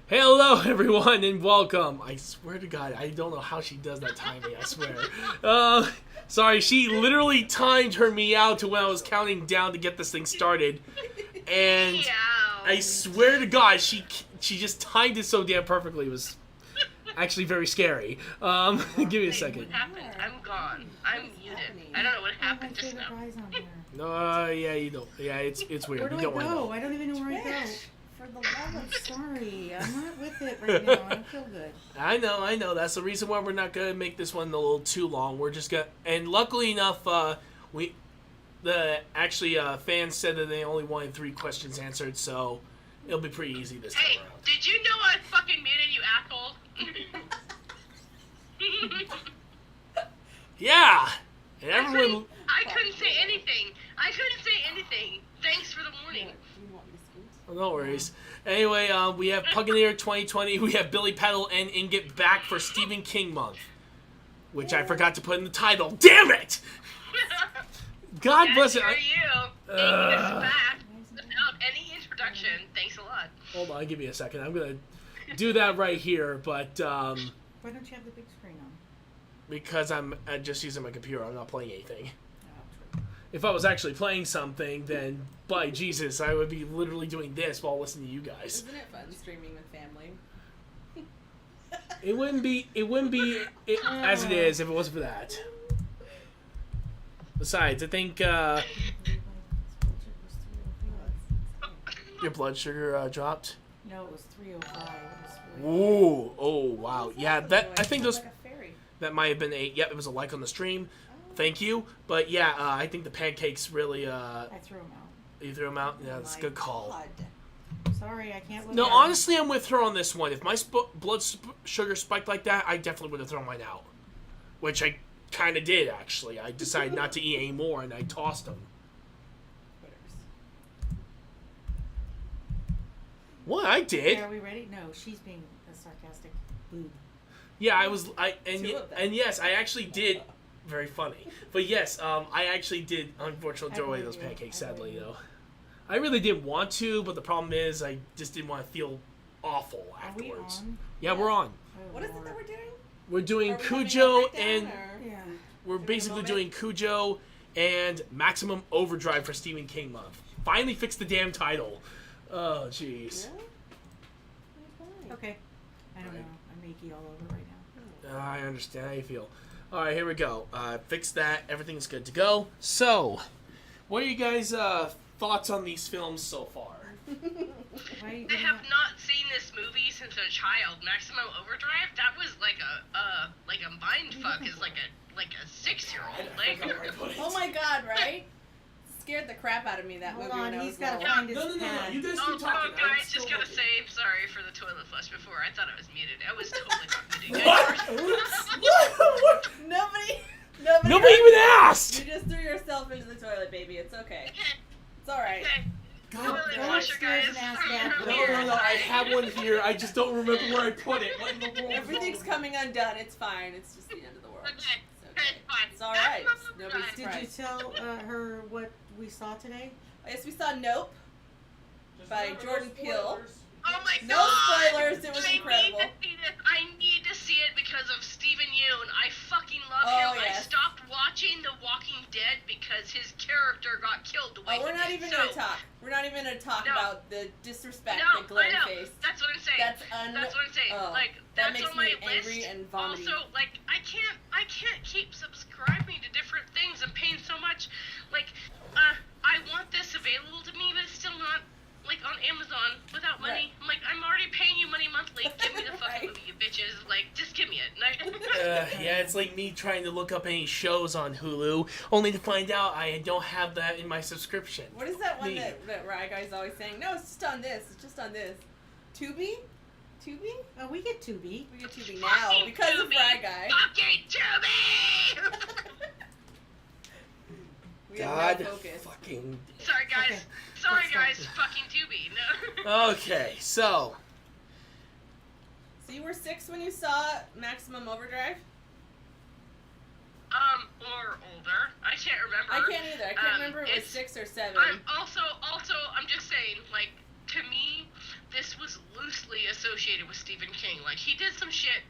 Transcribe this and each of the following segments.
Hello, everyone, and welcome. I swear to God, I don't know how she does that timing, I swear. Sorry, she literally timed her meow to when I was counting down to get this thing started. And I swear to God, she just timed it so damn perfectly. It was actually very scary. Give me a second. What happened? I'm gone. I'm muted. I don't know what happened just now. No, yeah, you don't. Yeah, it's weird. Where do you don't I go? know. I don't even know where I go. For the love of sorry, I'm not with it right now. I don't feel good. I know. That's the reason why we're not gonna make this one a little too long. We're just gonna, and luckily enough, fans said that they only wanted 3 questions answered, so it'll be pretty easy this time around. Hey, did you know I fucking muted you, asshole? Yeah, and everyone. I couldn't say anything. Thanks for the warning. Oh, no worries. Anyway, we have Puganeer 2020. We have Billy Peddle and Ingot back for Stephen King month, which I forgot to put in the title. Damn it! God bless it. For you, Ingot is back without any introduction. Thanks a lot. Hold on, give me a second. I'm gonna do that right here, but why don't you have the big screen on? Because I'm just using my computer. I'm not playing anything. Oh, true. If I was actually playing something, then by Jesus, I would be literally doing this while listening to you guys. Isn't it fun streaming with family? It wouldn't be as it is if it wasn't for that. Besides, I think your blood sugar dropped. No, it was 305. Ooh, oh wow, yeah. That I think those Like a fairy. that might have been a Yep, it was a like on the stream. Thank you, but yeah, I think the pancakes really. I threw them out. You threw them out. Yeah, that's a good call. God. Sorry, I can't look No, at honestly, I'm with her on this one. If my blood sugar spiked like that, I definitely would have thrown mine out. Which I kind of did, actually. I decided not to eat any more, and I tossed them. What? I did? Okay, are we ready? No, she's being a sarcastic boob. Yeah, and yes, I actually did. Very funny. But yes, I actually did, unfortunately, throw away those pancakes, sadly, though. I really didn't want to, but the problem is I just didn't want to feel awful afterwards. Are we on? Yeah, we're on. Oh, What is it Lord. that we're doing? We're doing Are we having a Cujo breakdown, and or- Yeah. we're Give it a basically moment. doing Cujo and Maximum Overdrive for Stephen King month. Finally fixed the damn title. Oh, jeez. Really? Okay. I don't know. I'm achy all over right now. I understand how you feel. All right, here we go. Fixed that. Everything's good to go. So, what are you guys' thoughts on these films so far? Why I have not seen this movie since a child. Maximum Overdrive. That was like a mind fuck. Is like a 6-year-old. Like. Oh my god, right? Scared the crap out of me, that Hold movie on, when I he's was gotta little. find his No. pad. You guys Oh, keep talking. guys, just gotta say sorry for the toilet flush before. I thought I was muted. I was totally not muted. What? Nobody Nobody even asked! You just threw yourself into the toilet, baby. It's okay. It's alright. Okay. God, Toilet go flusher, upstairs guys. and ask Dad. No, I have one here. I just don't remember where I put it. What in the world? Everything's coming undone. It's fine. It's just the end of the world. Okay. It's Okay, fine. It's alright. Maximum Nobody's Overdrive. Did you tell her what we saw today? Yes, we saw Nope by Jordan Peele. Oh my No god! spoilers, it was incredible. I need to see it because of Steven Yeun. I fucking love Oh, him. I yes. stopped watching The Walking Dead because his character got killed the way Oh, we're he not did. even So- gonna talk. We're not even gonna talk No. about the disrespect No, that Glenn I know. faced. That's what I'm saying. That's That's what I'm saying. oh, Like that that's makes on my me angry list. and vomity. Also, like I can't keep subscribing to different things and paying so much. Like, I want this available to me, but it's still not like on Amazon without money. Right. I'm like, I'm already paying you money monthly. Give me the fucking Right. movie, you bitches. Like, just give me it. Yeah, it's like me trying to look up any shows on Hulu, only to find out I don't have that in my subscription. What is that one Me. that Rye Guy's always saying? No, it's just on this. It's just on this. Tubi? Tubi? Oh, we get Tubi. We get Tubi now Fucking because of Tubi. Rye Guy. Fucking Tubi! We God have no focus. fucking. Sorry, guys. Okay. Sorry, Let's guys. start. Fucking Tubi. No. Okay, so So you were 6 when you saw Maximum Overdrive? Or older. I can't remember. I can't either. I can't remember if it was it's- 6 or 7. I'm just saying, like, to me, this was loosely associated frustrated with Stephen King. Like, he did some shit,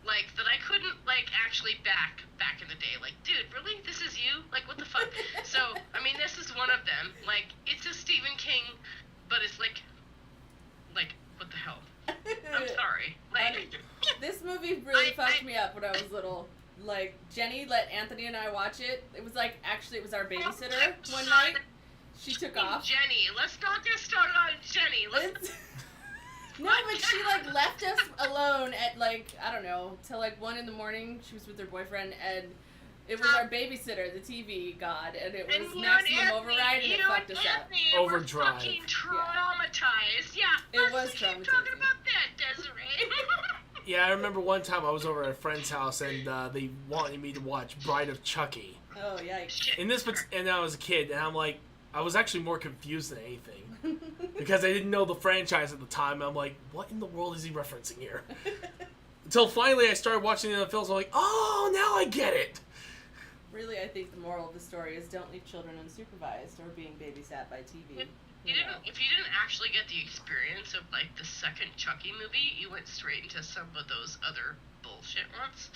like, that I couldn't, like, actually back in the day. Like, dude, really? This is you? Like, what the fuck? So, I mean, this is one of them. Like, it's a Stephen King, but it's like, what the hell? I'm sorry. Like, this movie really fucked me up when I was little. Like, Jenny let Anthony and I watch it. It was like, actually, it was our babysitter one night. She took off. Jenny. Let's not get started on Jenny. No, but she, like, left us alone at, like, I don't know, till, like, 1 in the morning. She was with her boyfriend, and it was our babysitter, the TV god, and it was Maximum Override, and it fucked us up. Overdrive. Fucking traumatized. Yeah. It was let's keep traumatizing. talking about that, Desiree. Yeah, I remember one time I was over at a friend's house and they wanted me to watch Bride of Chucky. Oh, yikes. And I was a kid, and I'm like, I was actually more confused than anything. Because I didn't know the franchise at the time. I'm like, what in the world is he referencing here? Until finally I started watching the films, I'm like, oh, now I get it. Really, I think the moral of the story is don't leave children unsupervised or being babysat by TV. If you didn't actually get the experience of, like, the second Chucky movie, you went straight into some of those other bullshit ones.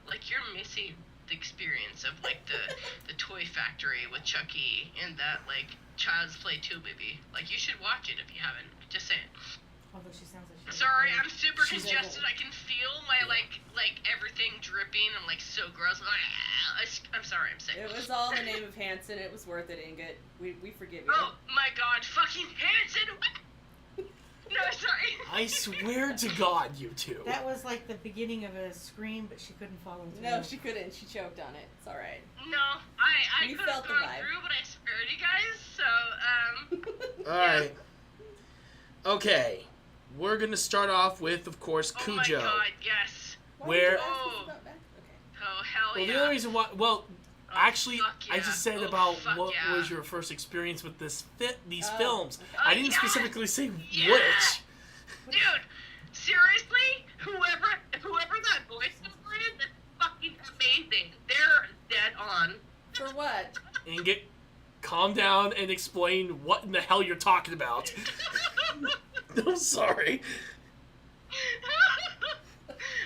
Like, you're missing the experience of, like, the Toy Factory with Chucky and that, like, Child's Play 2 movie. Like, you should watch it if you haven't. Just saying. Although she sounds like she's Sorry, I'm super she's congested. able- I can feel my, like everything dripping. I'm, like, so gross. I'm sorry, I'm sick. It was all in the name of Hanson. It was worth it, Ingot. We forgive you. Oh, my God. Fucking Hanson. No, sorry. I swear to God, you two. That was like the beginning of a scream, but she couldn't follow through. No, she couldn't. She choked on it. It's all right. No, I We could have felt the gone vibe. through, but I spared you guys, so, Alright. Okay. We're going to start off with, of course, Oh Cujo. my God, yes. Why Where- did you ask us Oh. about that? Okay. Oh, hell Well, yeah. the only reason why... Well, Oh, actually, fuck I yeah. just said Oh, about fuck what yeah. was your first experience with these Oh, films. okay. I didn't Yeah. specifically say Yeah. which. Dude, seriously? Whoever that voiceover is, that's fucking amazing. They're dead on. For what? And calm down and explain what in the hell you're talking about. I'm sorry.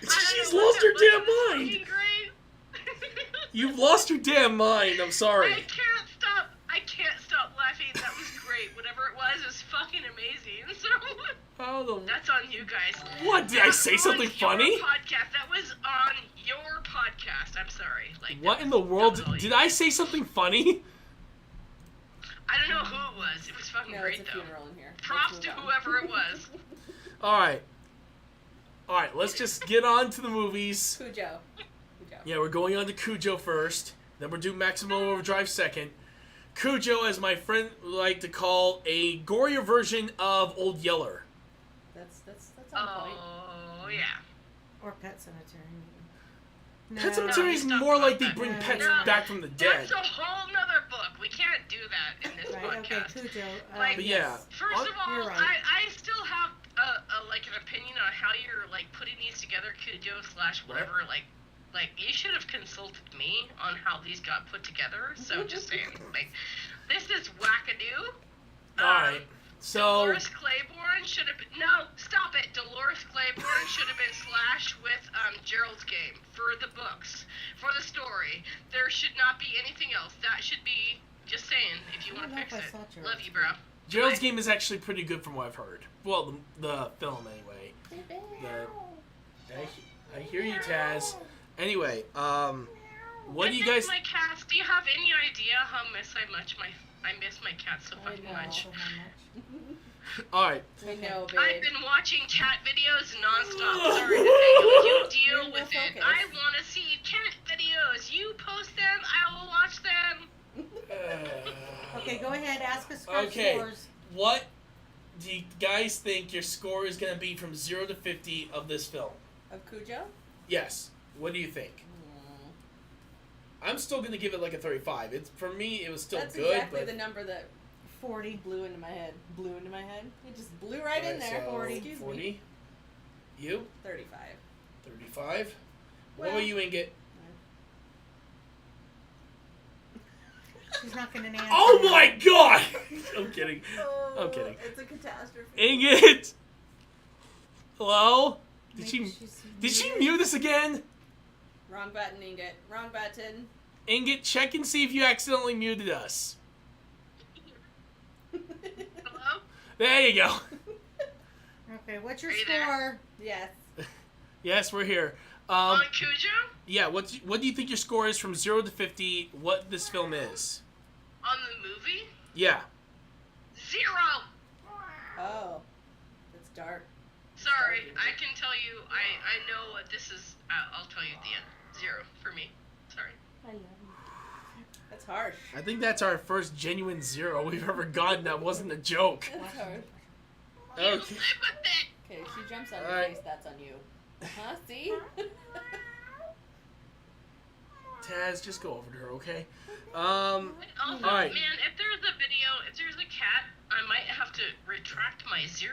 She's lost her damn mind. You've lost your damn mind. I'm sorry. I can't stop laughing. That was great. Whatever it was fucking amazing. So How the... that's on you guys. What, did I say That's something on your funny? Podcast. That was on your podcast. I'm sorry. Like, What that in the was- world? that was all Did you. I say something funny? I don't know who it was. It was fucking No, great it's a though. funeral in here. Props Let's to move on. whoever it was. Alright, let's just get on to the movies. Cujo. Yeah, we're going on to Cujo first. Then we're doing Maximum Overdrive second. Cujo, as my friend would like to call, a gorier version of Old Yeller. That's on point. Oh yeah. Or Pet Cemetery. Pet Cemetery is more like they bring pets No. back from the dead. That's a whole nother book. We can't do that in this Right, okay, podcast. Cujo. Like, But yeah. First of all, You're right. I still have like an opinion on how you're like putting these together, Cujo / whatever. Like you should have consulted me on how these got put together. So just saying, like this is wackadoo. Alright, so... Dolores Claiborne should have been stop it. Dolores Claiborne should have been slashed with Gerald's Game for the books, for the story. There should not be anything else. That should be just saying. If you I want don't to know fix if I it, saw Gerald's love you, bro. Gerald's Game is actually pretty good from what I've heard. Well, the film, anyway. I hear you, Taz. Anyway, what do you guys... My cats. Do you have any idea how I miss my cats so fucking much? Alright. We know, babe. I've been watching cat videos nonstop. Sorry to say, you deal We're in with no it. focus. I want to see cat videos. You post them, I will watch them. Okay, go ahead, ask us our Okay. scores. What do you guys think your score is going to be from 0 to 50 of this film? Of Cujo? Yes. What do you think? I'm still going to give it like a 35. It's for me, it was still That's good, exactly but... the number that 40. blew into my head. It just blew right in there. So 40. Excuse 40. me. You? 35. 35. What Well- about you, Inget? She's not going to answer. Oh my god! I'm kidding. I'm kidding. It's a catastrophe. Inget! Hello? Did Maybe she she's mute us again? Wrong button, Ingot. Wrong button. Ingot, check and see if you accidentally muted us. Hello? There you go. Okay, what's your Are you there? score? Yes. Yes, we're here. On Cujo? Yeah, what do you think your score is from 0 to 50, what this film is? On the movie? Yeah. 0! Oh. That's dark. Sorry, I can tell you, I know what this is. I'll tell you at the end. 0 for me. Sorry. I love you. That's harsh. I think that's our first genuine 0 we've ever gotten that wasn't a joke. That's harsh. You Okay. live with it! Okay, if she jumps on your Alright. face, that's on you. Huh? See? Taz, just go over to her, okay? Also, Alright. man, if there's a video, if there's a cat, I might have to retract my 0.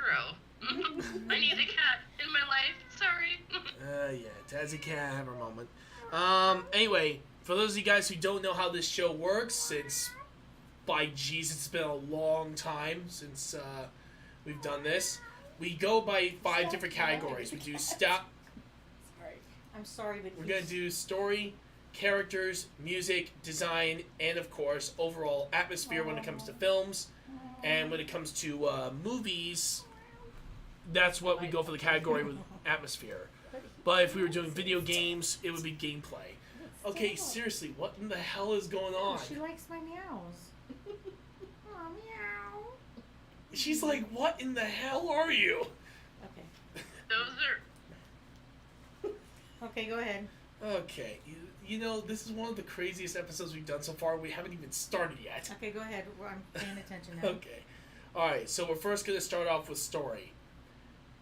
I need a cat in my life. Sorry. Yeah, Tazzy can't have her moment. Anyway, for those of you guys who don't know how this show works, since, by jeez, it's been a long time since, we've done this. We go by 5 different categories. We do Sorry. I'm sorry, but We're gonna do story, characters, music, design, and of course, overall atmosphere when it comes to films. And when it comes to movies, that's what we go for the category with atmosphere. But if we were doing video games, it would be gameplay. Okay, seriously, what in the hell is going on? She likes my meows. Oh, meow. She's like, what in the hell are you? Okay. Those are... Okay, go ahead. Okay, you know, this is one of the craziest episodes we've done so far. We haven't even started yet. Okay, go ahead. I'm paying attention now. Okay. Alright, so we're first going to start off with story.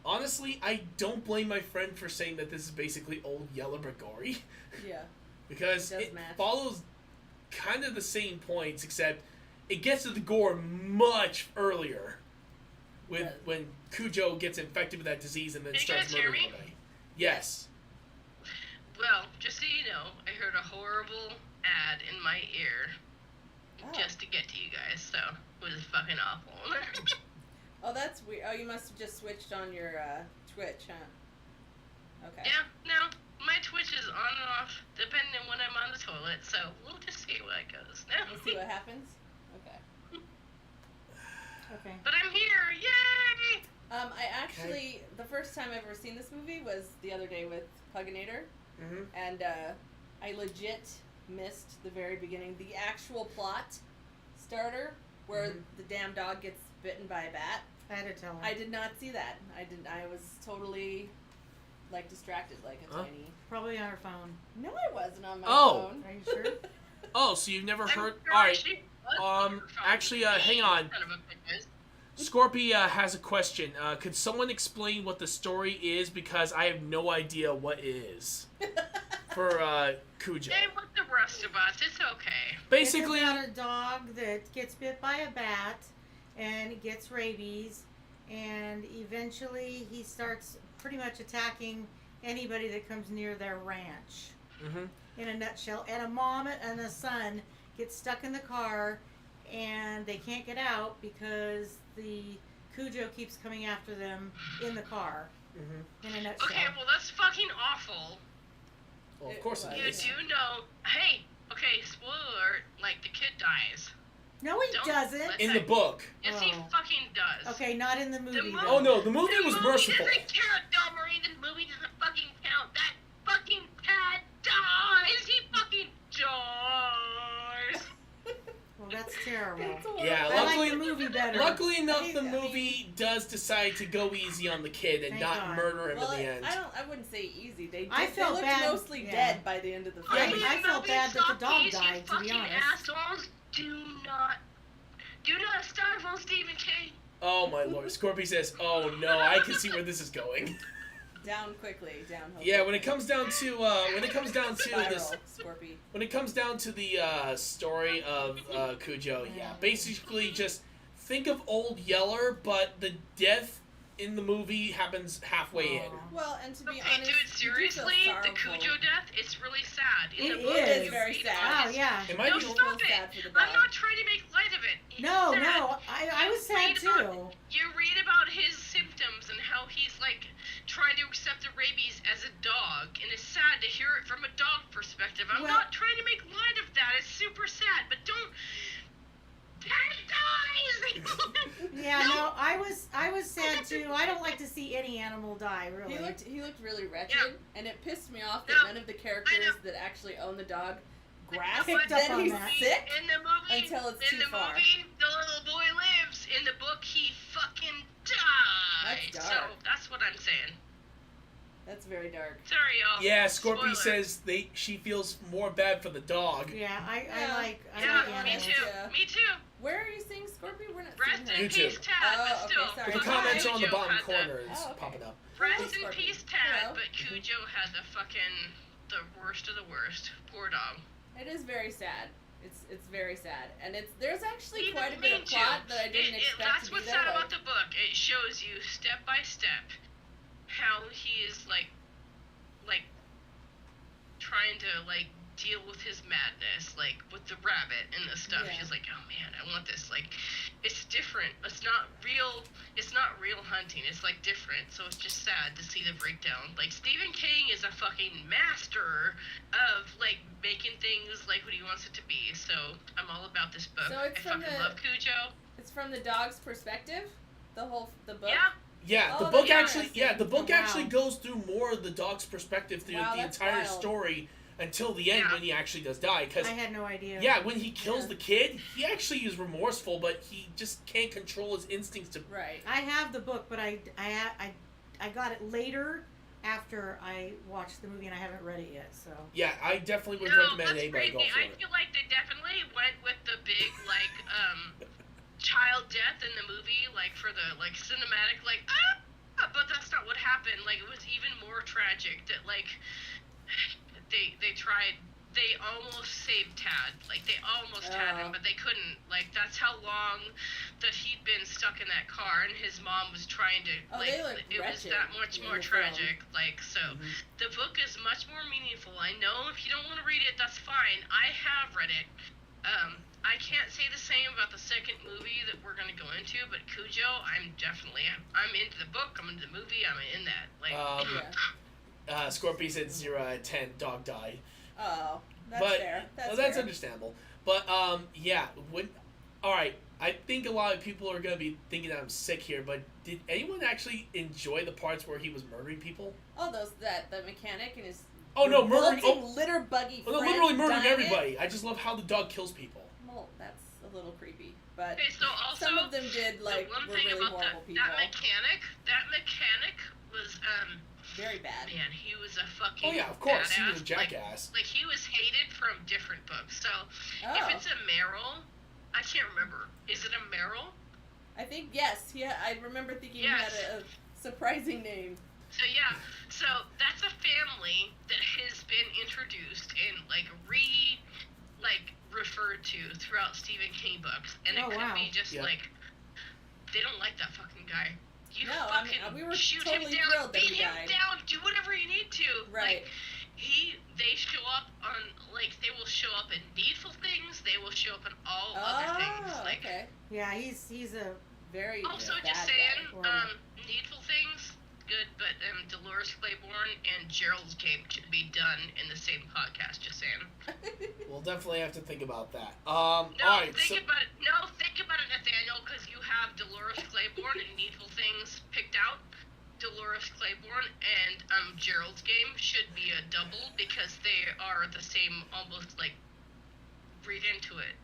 Honestly, I don't blame my friend for saying that this is basically old Yeller but gory. Yeah. Because It does it match. follows kind of the same points, except it gets to the gore much earlier. With Yeah. when Cujo gets infected with that disease and then Can you starts guys hear murdering me? everybody. Yes. Well, just so you know, I heard a horrible ad in my ear Oh. just to get to you guys, so it was fucking awful. Oh, that's weird. Oh, you must have just switched on your Twitch, huh? Okay. Yeah, no, my Twitch is on and off depending on when I'm on the toilet, so we'll just see where it goes. We'll see what happens. Okay. Okay. But I'm here, yay! I actually, the first time I've ever seen this movie was the other day with Puginator, Mm-hmm. and I legit missed the very beginning, the actual plot starter, where Mhm. the damn dog gets bitten by a bat. I had to tell her. I did not see that. I was totally, like, distracted like a Huh? tiny... Probably on her phone. No, I wasn't on my Oh. phone. Are you sure? Oh, so you've never I'm heard... sure Alright, she was on her phone. actually, hang on. Son of a bitch. Scorpy has a question. Could someone explain what the story is? Because I have no idea what it is for Cujo. Same with the rest of us, it's okay. Basically, It's about a dog that gets bit by a bat and gets rabies, and eventually he starts pretty much attacking anybody that comes near their ranch. Mhm. In a nutshell, and a mom and a son get stuck in the car, and they can't get out because the Cujo keeps coming after them in the car. Mhm. In a nutshell. Okay, well that's fucking awful. Well, of course it You is. do know, hey, okay, spoiler alert, like the kid dies. No, he Don't doesn't. let In the book. Yes, he Oh. fucking does. Okay, not in the movie. mo- though. Oh no, the movie was merciful. doesn't count, Domery. The movie doesn't fucking count. That fucking cat dies. He fucking dies. Well, that's terrible. That's horrible. Yeah, I luckily, like the movie better. luckily enough, I the mean- movie does decide to go easy on the kid and Thank not God. murder him Well, in the end. I wouldn't say easy. They I felt looked bad, mostly yeah. dead by the end of the film. Yeah, but- I felt bad that the dog You died, to be fucking honest. assholes. Do not stifle Stephen King. Oh my lord, Scorpy says, "Oh no, I can see where this is going." Down quickly, down. Yeah, when it comes down to Spiral, this, Scorpy. when it comes down to the story of Cujo, yeah, basically just think of Old Yeller, but the death in the movie happens halfway in. Aw. Well, and to be Okay, honest, dude, you do feel seriously, the sorrowful. Cujo death, it's really sad. In It the book, is. you Very read sad. about Wow, it. yeah. It might No, be. feel stop sad it. for the I'm dog. not trying to make light of it. It's No, sad. no, I was sad Read about- too. You read about his symptoms and how he's like trying accept the rabies as a dog, and it's sad to hear it from a dog perspective. I'm Well- not trying to make light of that. It's super sad, but don't. Dad dies. Yeah, no, I was sad too. I don't like to see any animal die, really. He looked really wretched, Yeah. and it pissed me off that No, none of the I characters know. that actually own the dog grasp Picked that up on he's that. sick. In the movie, until it's in too the far. movie, the little boy lives. In the book, he fucking died. That's So dark. that's what I'm saying. That's very dark. Sorry, y'all. Yeah, Scorpy Spoiler. says she feels more bad for the dog. Yeah, I Yeah. like Yeah, me animals. too. Yeah. Me too. Where are you seeing Scorpio? We're not Rest seeing in her. YouTube. peace, Tad. Oh, but still, okay, sorry. The Okay. comments are on the Cujo bottom had corner is Oh, okay. popping up. Rest Hey, in Scorpio. peace, Tad. Hello. But Cujo had the worst of the worst. Poor dog. It is very sad. It's very sad, and there's actually He quite a didn't bit mean of plot to. that I didn't expect That's to be what's there. sad Like, about the book. It shows you step by step how he is like trying to like deal with his madness, like with the rabbit and the stuff. Yeah. He's like, oh man, I want this. Like, it's different. It's not real. It's not real hunting. It's like different. So it's just sad to see the breakdown. Like Stephen King is a fucking master of like making things like what he wants it to be. So I'm all about this book. So it's I from fucking the- love Cujo. it's from the dog's perspective. The book. Yeah. Yeah, the Oh, book that's actually. interesting. Yeah, the book Oh, wow. actually goes through more of the dog's perspective through Wow, the that's entire wild. story until the end Yeah. when he actually does die. Because I had no idea. yeah, when he kills Yeah. the kid, he actually is remorseful, but he just can't control his instincts to. Right. I have the book, but I got it later after I watched the movie, and I haven't read it yet. So Yeah, I definitely would No, recommend that's anybody go crazy. for I it. feel like they definitely went with the big child death in the movie, like for the like cinematic, like but that's not what happened. Like it was even more tragic that like they almost saved Tad. Like they almost had him, but they couldn't. Like that's how long that he'd been stuck in that car, and his mom was trying to. Oh, like they look it was wretched that much in more the film. tragic. Like so, Mhm. the book is much more meaningful. I know if you don't want to read it, that's fine. I have read it. I can't say the same about the second movie that we're gonna go into, but Cujo, I'm into the book. I'm into the movie. I'm in that. Like, Yeah. Scorpy said 0 out of 10. Dog died. Oh, that's But fair. That's that's fair. understandable. But yeah. All right. I think a lot of people are gonna be thinking that I'm sick here. But did anyone actually enjoy the parts where he was murdering people? Oh, the mechanic and his. Oh no, murdering! revolting litter buggy. Oh, no, friend literally murdering dying. everybody. I just love how the dog kills people. Well, that's a little creepy, but okay, so also some of them did like the one were thing really about horrible people. that mechanic was Very bad. man, he was a fucking Oh yeah, of course. He was a badass. jackass. Like he was hated from different books. So Oh, if it's a Merrill, I can't remember. Is it a Merrill? I think yes. Yeah, I remember thinking Yes. he had a surprising name. So yeah, so that's a family that has been introduced and referred to throughout Stephen King books, and Oh, it could wow. be just Yeah. like they don't like that fucking guy. You No, I mean, fucking we were shoot totally him down, thrilled that beat he him died. down, do whatever you need to. Right. Like, they show up on they will show up in Needful Things. They will show up in all other things. Oh, Like okay. yeah, he's a Very also bad just guy. saying, Horrible. Needful Things. Good, but Dolores Claiborne and Gerald's Game should be done in the same podcast. Just saying. We'll definitely have to think about that. No, All right. think about it. No, think about it, Nathaniel, because you have Dolores Claiborne and Needful Things picked out. Dolores Claiborne and Gerald's Game should be a double because they are the same, almost like read into it.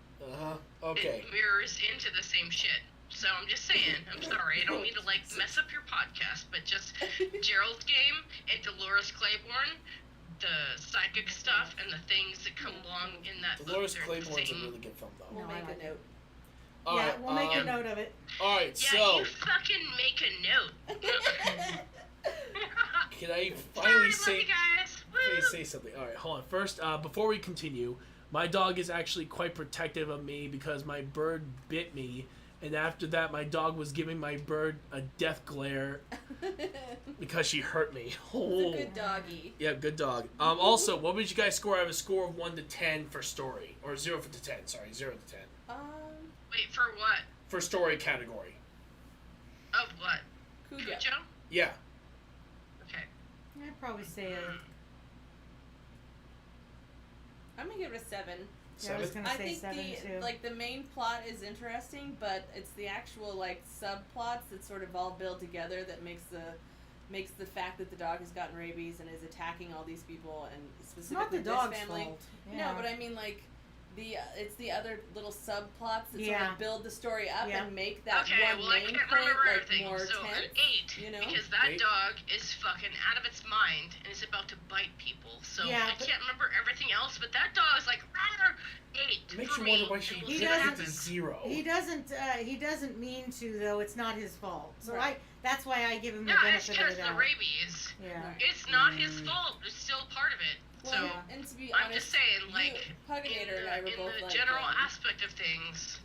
Okay. It mirrors into the same shit. So I'm just saying, I'm sorry, I don't mean to like mess up your podcast, but just Gerald's Game and Dolores Claiborne, the psychic stuff and the things that come along in that Dolores book, they're the Claiborne's a same. really good film, though. We'll No, I make like a note. All yeah. right, We'll make a note of it. All right. Yeah, So you fucking make a note. can I Sorry, finally love say? you guys. Can I Woo. say something? All right, hold on. First, before we continue, my dog is actually quite protective of me because my bird bit me, and after that, my dog was giving my bird a death glare because she hurt me. It's Oh. a good doggy. Yeah, good dog. Also, what would you guys score? I have a score of 1 to 10 for story, or 0 to 10. Sorry, 0 to 10 Wait, for what? for story category. Of what? Cujo. Cujo? Yeah. Okay. probably say I'm gonna give it a 7. I was gonna I say think 7 too. the main plot is interesting, but it's the actual subplots that sort of all build together that makes the fact that the dog has gotten rabies and is attacking all these people and It's not specifically the dog's this family. fault. No, but I mean it's the other little subplots that sort of build the story up and make that one main I can't point remember everything. more So tense. an 8, you know? because that 8? dog is fucking out of its mind and is about to bite people. So I can't remember everything else, but that dog is like, "Rawr," 8. It makes for you me. wonder why she And He hit doesn't- it to 0. He doesn't mean to though. It's not his fault. So Right. that's why I give him the No, it's benefit of because the the doubt. rabies. Yeah. Right. It's not his fault. It's still part of it. Well, So and to be I'm honest, just saying, like, Puginator and I were in both the like general aspect of things.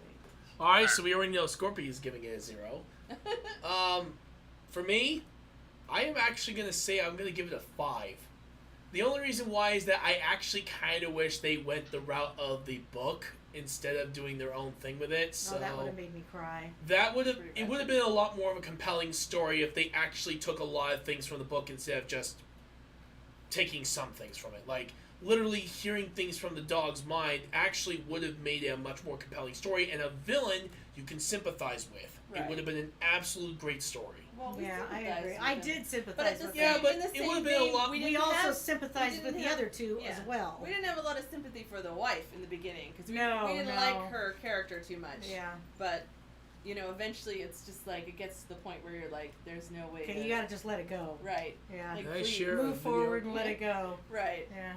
Alright, so we already know Scorpy is giving it a 0. For me, I am actually going to say I'm going to give it a 5. The only reason why is that I actually kind of wish they went the route of the book instead of doing their own thing with it. So that would have made me cry. it would have been a lot more of a compelling story if they actually took a lot of things from the book instead of just taking some things from it. Like, literally hearing things from the dog's mind actually would have made it a much more compelling story and a villain you can sympathize with. It Right. would have been an absolute great story. Well, we Yeah, I sympathize agree. with I them. did But sympathize at the with same, Yeah, them. but in the it same would've been a vein, lot- We didn't also have- sympathized we with didn't the have- other two yeah. as well. We didn't have a lot of sympathy for the wife in the beginning because we No, didn't no. like her character too much. Yeah. But eventually it's just like it gets to the point where you're like, there's no way. Okay, you gotta just let it go. Right. Yeah. Like, Can I please. share a Move video? forward and let it go. Right. Yeah.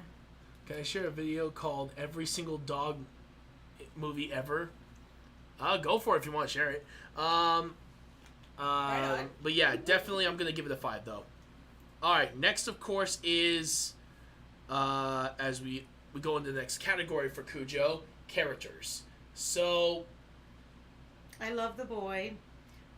Can I share a video called Every Single Dog Movie Ever? Go for it if you want to share it. Right on. But yeah, definitely I'm going to give it a 5 though. Alright, next of course is, as we go into the next category for Cujo, characters. So, I love the boy.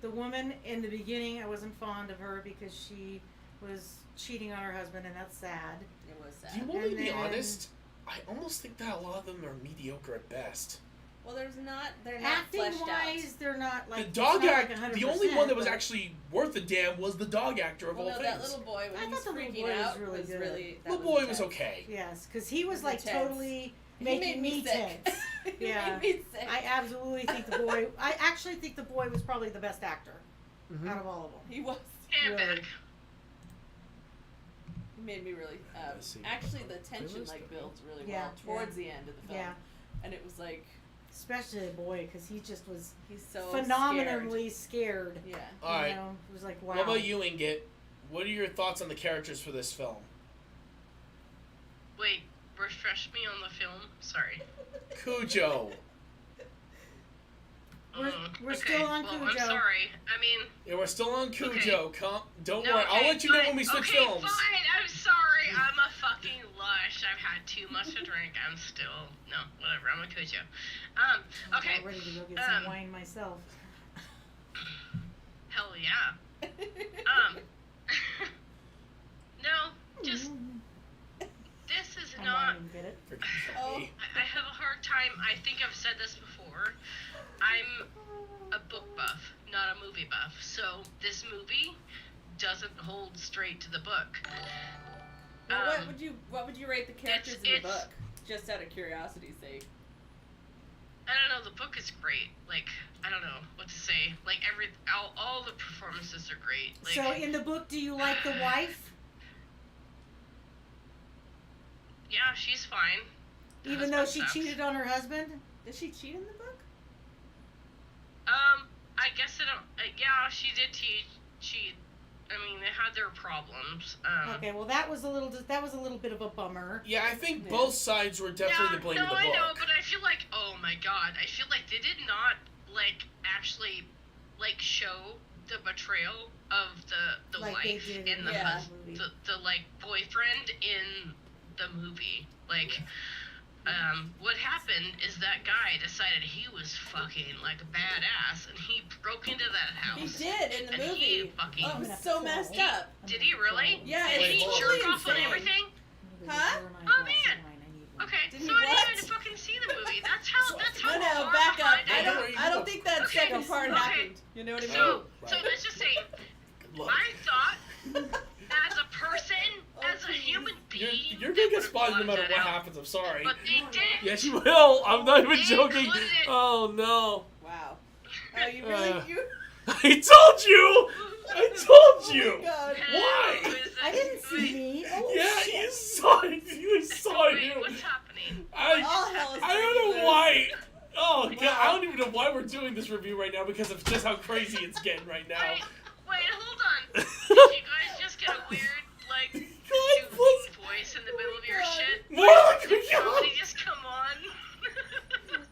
The woman in the beginning, I wasn't fond of her because she was cheating on her husband, and that's sad. It was do you sad. want me to And be then- honest? I almost think that a lot of them are mediocre at best. Well, they're not Acting fleshed wise, they're not like The dog it's not like actor, the 100%, only one that was but actually worth a damn was the dog actor of Well, all no, things. that little boy when I he was thought the little freaking boy was out really was good. really. The boy was intense. okay. Yes, because he was It was like intense. totally He making made me sick. tense. He Yeah. made me sick. I absolutely think the boy. I actually think the boy was probably the best actor Mhm. out of all of them. He was. And Really. back. He made me really. Let's see. Actually, the tension Playlist? builds really Yeah, well towards the end of the film. Yeah, And it was like especially the boy because he just was he's so phenomenally scared. Scared. Yeah. All right. You know, it was like wow. What about you, Inget? What are your thoughts on the characters for this film? Wait, refresh me on the film. Sorry. Cujo. We're still on well, Cujo. I'm sorry. I mean, Yeah, we're still on Cujo. Don't no, worry. I'll okay, let you know fine. when we switch okay, films. Fine, I'm sorry. I'm a fucking lush. I've had too much to drink. I'm still whatever. I'm a Cujo. I'm Okay. about ready to go get some um, wine myself. Hell yeah. No, just this is Come not. on and get it. Forget Oh. me. I have a hard time. I think I've said this before. I'm a book buff, not a movie buff. So this movie doesn't hold straight to the book. Well, what would you rate the characters in the it's- book? Just out of curiosity's sake. I don't know. The book is great. Like, I don't know what to say. Like all the performances are great. Like, So in the book, do you like the wife? yeah, she's fine. The Even though husband she sucks. cheated on her husband? Did she cheat in the book? I guess I don't. Yeah, she did cheat. I mean, they had their problems. Okay, well that was a little bit of a bummer. Yeah, I think Yeah. both sides were definitely to blame no, in the I book. know, but I feel like, oh my god, I feel like they did not actually show the betrayal of the Like they wife did and the Yeah. husband, the boyfriend in the movie. What happened is that guy decided he was fucking like a badass, and he broke into that He house. did in the And movie. he fucking- Oh, it I'm was gonna so have to messed call. up. Did he really? Yeah, Did it's he totally jerk off on insane. everything? Huh? Oh, man. Okay, Did he so I didn't what? even fucking see the movie. That's how. No, far back up. behind I I know am. where you don't go. think that Okay, second part okay. happened. You know what I mean? So, Right. so let's just say, Good luck. I thought, as a person, as alive no matter that what out. happens. I'm sorry. But they did. Yeah, she will. I'm not even They joking. included it. Oh no. Wow. Oh, you really you? I told you. I told you. God. Why? I didn't see me. Oh, Yeah, shit. you saw it. You saw Wait, you. what's happening? I hell is don't breaking know loose. why. Oh god, Wow. I don't even know why we're doing this review right now because of just how crazy it's getting right now. Wait, hold on. Did you guys just get a weird, like, God, soothing voice in the middle of your God. shit? More like Did somebody just come on?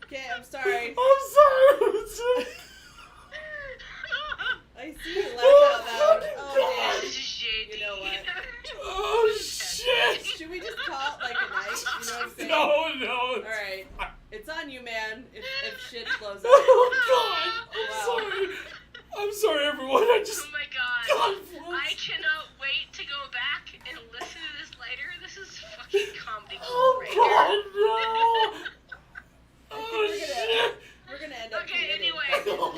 Okay, I'm sorry. I'm sorry. I see you laugh out loud. Oh, This is damn. shady. You know what? Oh shit. Should we just call it like a night? You know what I'm saying? No. Alright. It's on you, man, if shit blows up. Oh god. Wow. I'm sorry everyone. I just Oh my god. God I bless. cannot wait to go back and listen to this later. This is fucking comedy gold Oh right god, no. Oh We're gonna- shit. We're gonna end up Okay, committing anyway.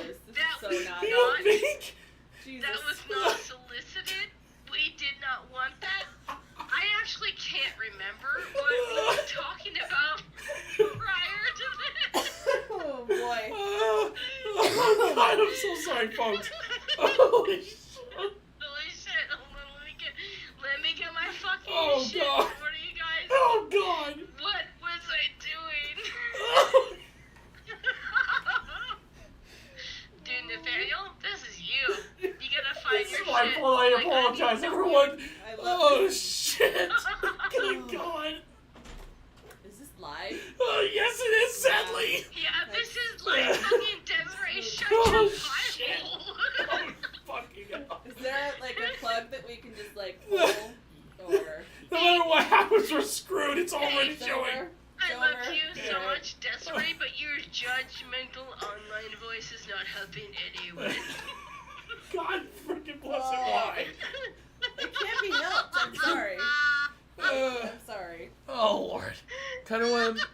this. This That is so was not. You don't think? Jesus. That was not solicited. We did not want that. I actually can't remember what we were talking about prior to this. Oh boy. Oh god, I'm so sorry, folks. Holy shit. Holy shit. Hold on, let me get my fucking Oh, shit. God. What are you guys? Oh god. What was I doing? Dude, Nathaniel, this is you. You gotta find This your is my shit. fault. I Like, apologize, need to know everyone. I love Oh this. shit. Good god. Is this live? Oh yes, it is. Sadly. Yeah, this is like fucking Desiree shut Oh, your shit. pie hole. Oh fucking hell. Is there like a plug that we can just like pull? Or No matter what happens, we're screwed. It's already it's showing. over? I It's love over? you so Yeah. much, Desiree, but your judgmental online voice is not helping anyone. God freaking bless it. Oh. Why? It can't be helped. I'm sorry. Uh, I'm sorry. oh lord. Kind of want to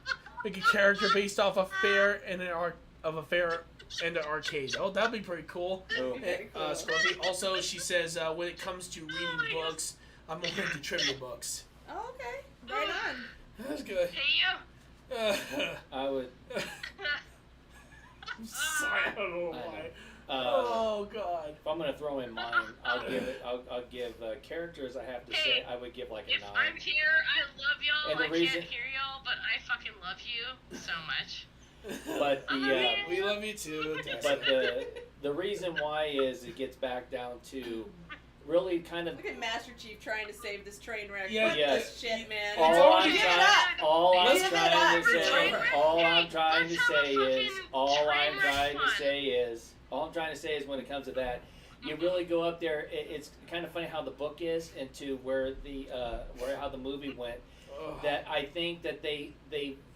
make a character based off a fair and an and an arcade. Oh, that'd be pretty cool. Very cool. Scorpio. Also, she says when it comes to reading books, I'm more into trivia books. Oh, okay. Right on. That's good. Hey, you. I would. I'm sorry, I don't know why. Uh, Oh god. If I'm gonna throw in mine, I'll give it. I'll give characters. I have to say, I would give like a If 9. I'm here, I love y'all. And the I reason- can't hear y'all, but I fucking love you so much. But the We love you too. but the reason why is it gets back down to really kind of Look at Master Chief trying to save this train wreck. Yeah, Fuck yes. this shit, man. all I'm Give it trying. up. All I'm Give it trying up. to It's say. over. All I'm Hey, trying to let's have a say is. fucking All I'm train trying wreck to fun. say is. All I'm trying to say is when it comes to that, you really go up there. It's kind of funny how the book is, and to where how the movie went. That I think that they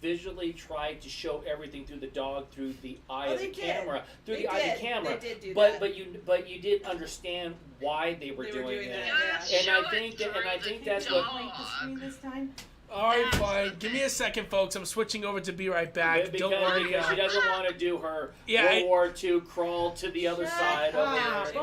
visually tried to show everything through the dog through the eye Oh, of the they did. camera, through They the eye of did. the camera. They did do but that. but you did understand why they were They were doing doing that. that. Yeah, And show I think it that- and I through think the that's what- Break the screen dog. this time. Alright, fine. Give me a second, folks. I'm switching over to Be Right Back. Because, Don't worry. because she doesn't want to do her Yeah, World War II crawl to the other Shut side up. of it.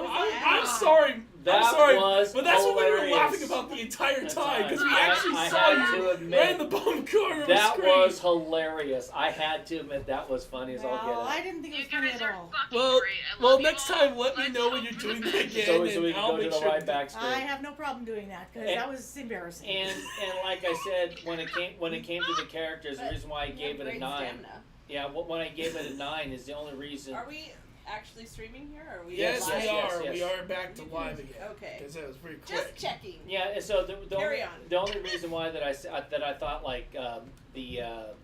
I'm sorry. That I'm sorry. was But that's what we were hilarious. laughing about the entire time because we I actually had saw to you admit, right in the bottom corner of the That screen. was hilarious. I had to admit that was funny as all Well, I get didn't think it You was funny guys at are all. fucking Well, great. I well, love you next all. time let me Let's know when hope you're for doing the that best. again, so and we can I'll go to make the sure. right back I screen. have no problem doing that because And- that was embarrassing. And like I said, when it came to the characters, the reason why I gave it a 9. Yeah, when I gave it a 9 is the only reason. Are we actually streaming here? Or are we Yes, live? we yes, are. yes. We are back to live again. Okay. Because that was pretty Just quick. checking. Yeah, and so the Carry only, on. the only reason why that I thought like it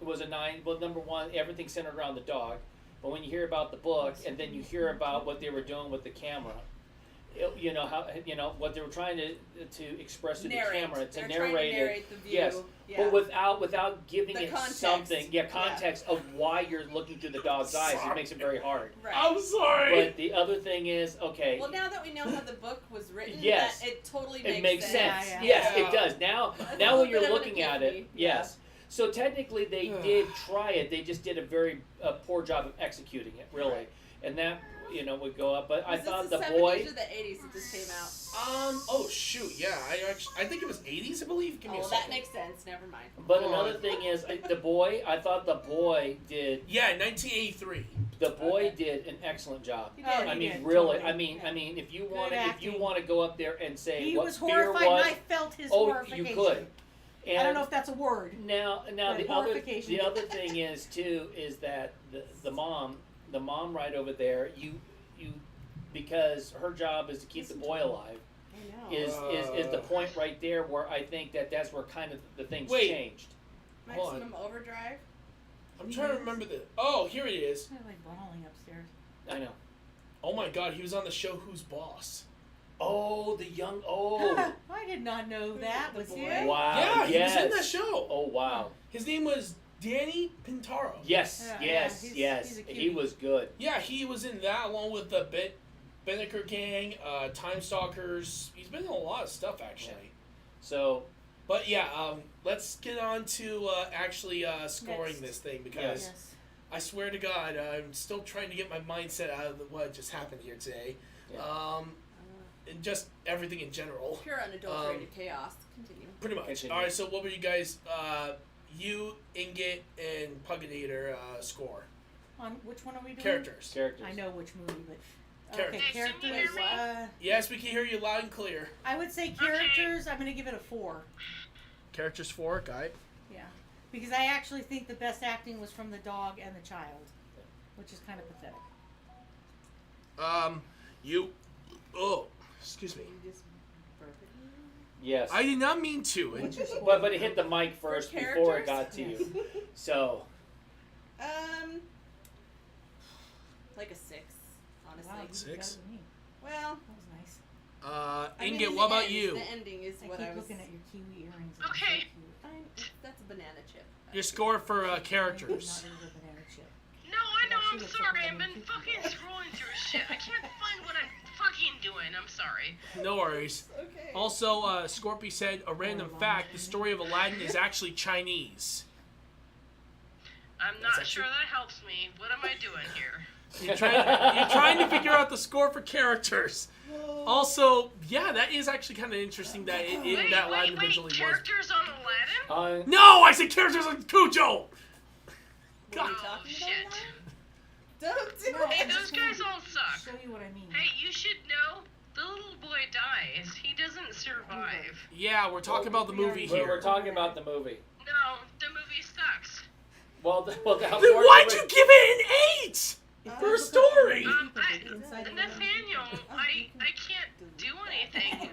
was a 9. Well, number one, everything centered around the dog, but when you hear about the book and then you hear about what they were doing with the camera, you know how what they were trying to express to the camera to They're narrate trying to it. narrate the view. Yes, Yeah. but without giving The it context. something, context of why you're looking through the dog's eyes. It makes it very hard. Right. I'm sorry. But the other thing is, okay, Well, now that we know how the book was written, Yes. that it totally it makes sense. Yeah, yeah. Yes, Yeah. it does. Now That's a when little you're bit of an looking at epiphany. it, yes. So technically, they did try it. They just did a very poor job of executing it, really. Right. And that would go up. But I Was this thought the the 70s boy. or the 80s that this came out? Oh shoot, yeah. I think it was 80s, I believe. Give me a Oh, second. that makes sense. Never mind. But Hold another on. thing is the boy. I thought the boy did. Yeah, 1983. The boy did an excellent job. He did, Oh, he I mean, did, really. totally. I mean, if you Good want acting. to go up there and say He what was fear horrified, was, and I felt his oh, horrification. you could. And I don't know if that's a word. now But the horrification. other thing is too is that the mom right over there because her job is to keep the boy alive I know. is the point right there where I think that's where kind of the things Wait. changed. hold on. Maximum Overdrive. I'm trying to remember the. Oh, here he is. They're like brawling upstairs. I know. Oh my God, he was on the show Who's Boss. Oh, the young I did not know that The was boy. him. wow. Yeah, he was in that yes. show. Oh wow. His name was Danny Pintaro. Yes, Yeah, yes, he's yes. a He cutie. was good. Yeah, he was in that along with the Benneker Gang, Time Stalkers. He's been in a lot of stuff actually. So But yeah, let's get on to actually scoring Next. this thing because Yes. I swear to God, I'm still trying to get my mindset out of what just happened here today. Yeah. And just everything in general. Pure unadulterated chaos. Continue. Pretty much. Continue. All right, so what were you guys, you, Inget, and Puginator score? On which one are we doing? Characters. characters. I know which movie, but Characters. okay, Hey, can you characters. hear me? Yes, we can hear you loud and clear. I would say characters. I'm gonna give it a 4. Characters 4, guy. Yeah, because I actually think the best acting was from the dog and the child, which is kind of pathetic. You. Oh, excuse me. You just burp it. Yes. I did not mean to. What's your score? but it hit the mic first For before it characters? got to Yes. you. So Like a 6, honestly. Wow, you did 6? better than me. Well, That was nice. I mean, Inget, in what the about end, you? The ending is I what keep I was. looking at your kiwi earrings. They're Okay. So cute. That's a banana chip. Your score for Not characters. really a banana chip. No, I know, I'm Actually, it's sorry. like I've been lemon fucking cookie. scrolling through shit. I can't find what I'm fucking doing. I'm sorry. No worries. Okay. Also, Scorpy said a random fact: the story of Aladdin is actually Chinese. I'm That's not sure that helps me. What am I doing here? You're trying to figure out the score for characters. Also, yeah, that is actually kind of interesting that that Aladdin originally was. Characters on Aladdin? No, I said characters on Cujo. What are you Oh, talking shit. about now? Don't do No, Hey, it. those guys all suck. Show you what I mean. Hey, you should know the little boy dies. He doesn't survive. Yeah, we're talking about the movie We're here. talking about the movie. No, the movie sucks. Well, Then why'd you give it an 8 for a story? Nathaniel, I can't do anything.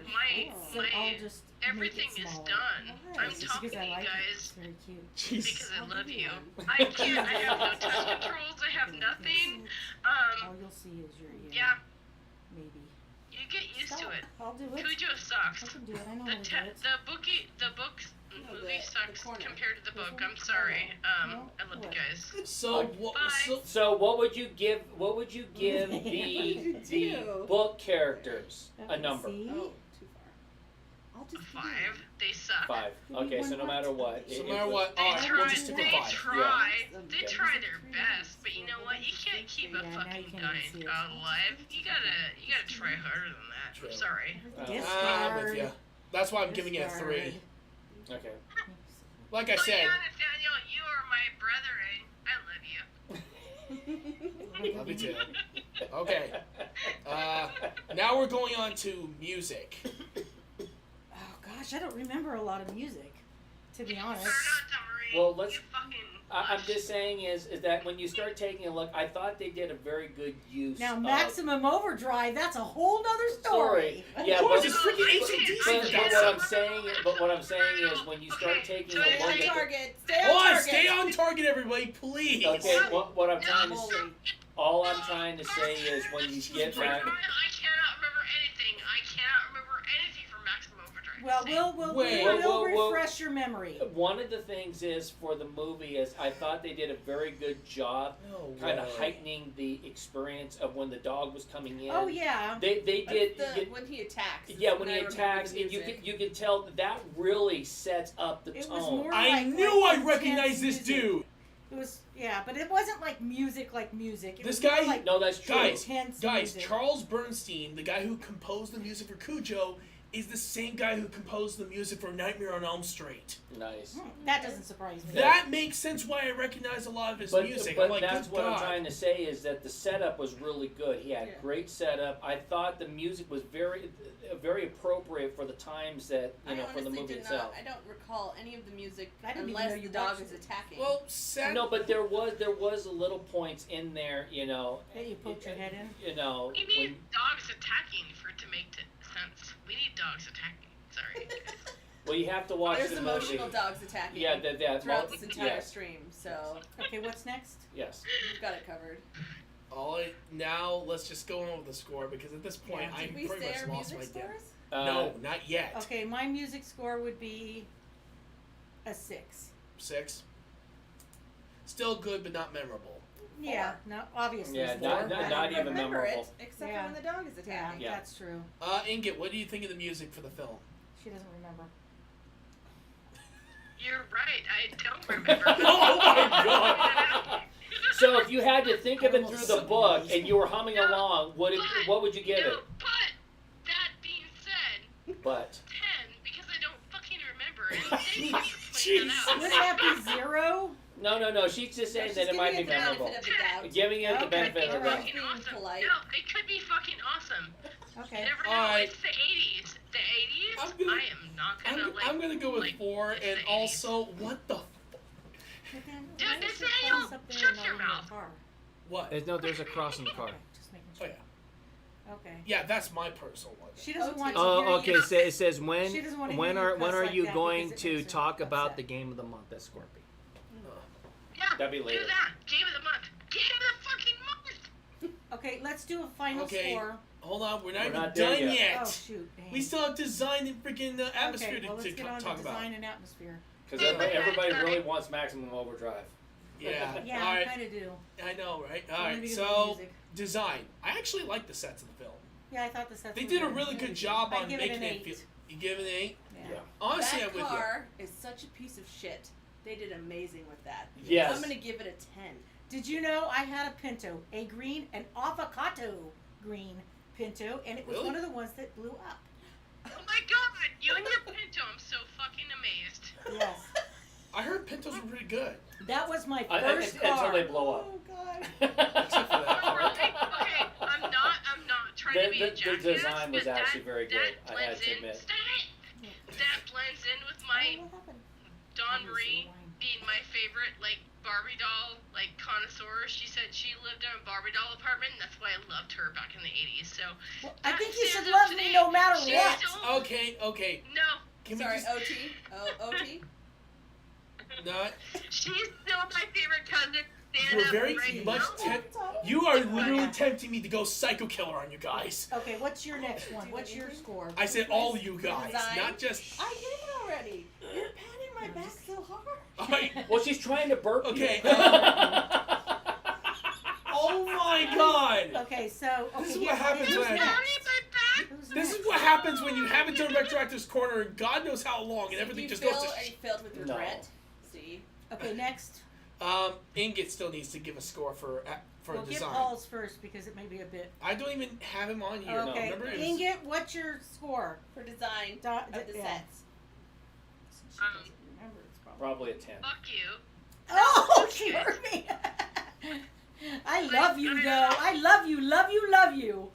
So I'll just Everything make it is smaller. done. I'm It's talking because to I you like it. It's guys very cute. Jesus. because I love you. I can't. I have no touch controls. I have nothing. All you'll see is your ear. Yeah, Maybe. you get used to Stop. it. I'll do it. Cujo I sucks. can do it. I know The how to do it. the books No, movie the sucks corner. compared to the This book. one? I'm sorry. No? I love you What? guys. So, Bye. So what would you give? What would you give What the did you do? book characters a Okay, number? see? Oh, too far. I'll just 5. They suck. 5. Okay, so no matter what. So no matter what, They alright, try. we'll just stick with They 5. try. Yeah. They Okay. try their best, but you know what? You can't keep a Yeah, now you fucking can't even dying see it. child alive. You gotta try harder than that. True. I'm sorry. I'm with you. That's why I'm giving it a 3. Okay. Like I Oh said, yeah, Nathaniel, you are my brother, I love you. love you too. Okay. Now we're going on to music. Oh gosh, I don't remember a lot of music, to be honest. Turn on submarine. Well, let's- You fucking. I'm just saying is that when you start taking a look, I thought they did a very good use Now, of Maximum Overdrive, that's a whole nother story. Yeah, Of course, but, it's freaking AC/DC. but what I'm saying is when you start taking a Okay, look Stay at on the, target. Stay on Hold on, target. stay on target, everybody, please. okay, what I'm trying to say, Holy. all I'm trying to say is when you get I back. cannot remember anything. I cannot remember anything from Maximum Overdrive. Well, we'll Wait. refresh your memory. One of the things is for the movie is I thought they did a very good job No kind of way. heightening the experience of when the dog was coming in. Oh yeah. They did. When he attacks. is Yeah, when I he remember attacks, the and you music. can tell that really sets up the It was tone. more I like knew I intense recognized this music. dude. It was, yeah, but it wasn't like music. It This was more guy- like No, that's true. intense Guys, music. Charles Bernstein, the guy who composed the music for Cujo, is the same guy who composed the music for Nightmare on Elm Street. Nice. That doesn't surprise me. That makes sense why I recognize a lot of his music. But I'm like, that's good what I'm God. trying to say is that the setup was really good. He had Yeah. great setup. I thought the music was very appropriate for the times that I for the honestly movie do itself. not. I don't recall any of the music I didn't even unless know the you dog watched is it. attacking. Well, sad. No, but there was little points in there, That you poked your head in. We need dogs attacking for it to make sense. We need dogs attacking. Sorry. well, you have to watch There's the emotional movie. dogs attacking. Yeah, that throughout this entire yes, stream, so Okay, what's next? yes. we've got it covered. Now let's just go on with the score because at this point Yeah. I Did we pretty say much our lost music my dad. scores? No, not yet. Okay, my music score would be a 6. 6. Still good, but not memorable. Yeah, no, obviously. Yeah, it's not- four, but- not even remember memorable. it, except Yeah. for when the dog is Yeah, attacking. Yeah. that's true. Inget, what do you think of the music for the film? She doesn't remember. You're right. I don't remember. Oh my God. So if you had to think of it through the book and you were humming along, what would you give it? But that being said, But 10 because I don't fucking remember. And thank you for pointing that out. Wouldn't that be 0? no, she's just saying She's that it might be giving it the memorable. benefit of the doubt. Giving it the Okay, benefit of the alright. doubt. Fucking Being awesome. polite. No, it could be fucking awesome. Okay. You never know. Alright. It's the 80s. The 80s. I'm gonna- I am not gonna I'm gonna go with like, 4, it's and the 80s. also what the But then, Dude, why is this your ain't phone's no- up there shut and not your in your mouth. car? what? There's a cross in the car. Okay, just making Oh sure. yeah, Okay. yeah. That's my personal one. She doesn't Oh, want to Oh, hear okay. you. So it says She when doesn't wanna when hear you are when cuss are like you that going because it to makes her talk about upset. the game of the month at Scorpio? Yeah, That'd be later. do that. Game of the month. Game of the fucking month. Okay, let's do a final Okay. score. Hold on, we're not We're even not there done yet. yet. Oh shoot. Dang. We still have design and freaking atmosphere okay, well, let's to get on talk to about. design and atmosphere. Because everybody really wants maximum overdrive. Yeah. Yeah, All I right. kind of do. I know, right? All Only right. because of the So music. design. I actually like the sets of the film. Yeah, I thought the sets They were did a good. really good job I'd on give it making an it feel. 8. You give it an 8. Yeah. Honestly, that I'm with you. car is such a piece of shit. They did amazing with that. Yes. I'm gonna give it a 10. Did you know I had a Pinto, a green, an avocado green Pinto, and it was Really? one of the ones that blew up. Oh my god, you and your Pinto, I'm so fucking amazed. Yes. I heard Pintos were pretty good. That was my I- first until car. they blow up. Oh god. Except for that Oh, part. really? Okay, I'm not trying to be a The jackass, design was but actually very good, That I blends had to in. admit. Stop it! That blends in with my Oh, what happened? Dawn Obviously, Marie wine. being my favorite Barbie doll connoisseur. She said she lived in a Barbie doll apartment, and that's why I loved her back in the 80s. So Well, I that think you stands should up love today. me no matter She's what. still- Okay. No, Can Sorry, we just OT? OT? not? she's still my favorite cousin. Stand You're up very right much now. You are literally tempting me to go psycho killer on you guys. Okay, what's your next one? What's your score? I said all you guys, Design? not just. I did it already. You're patting my back so hard. All right. Well, she's trying to burp Okay, you. Oh my god! Okay, so This is okay, what happens who's when I- next? Sorry, my back. Who's This next? is what happens when you haven't done RetroActive's corner in God knows how long, and So everything you just feel, goes to are you filled with No. regret? See? Okay, next. Inget still needs to give a score for We'll give design. Paul's first because it may be a bit. I don't even have him on here. Okay, Remember, it was- Inget, what's your score? For design Dot- of the yeah. sets. Since she doesn't remember, it's probably. Probably a 10. Fuck you. Oh, she heard me. I love you, though. I love you, love you, love you.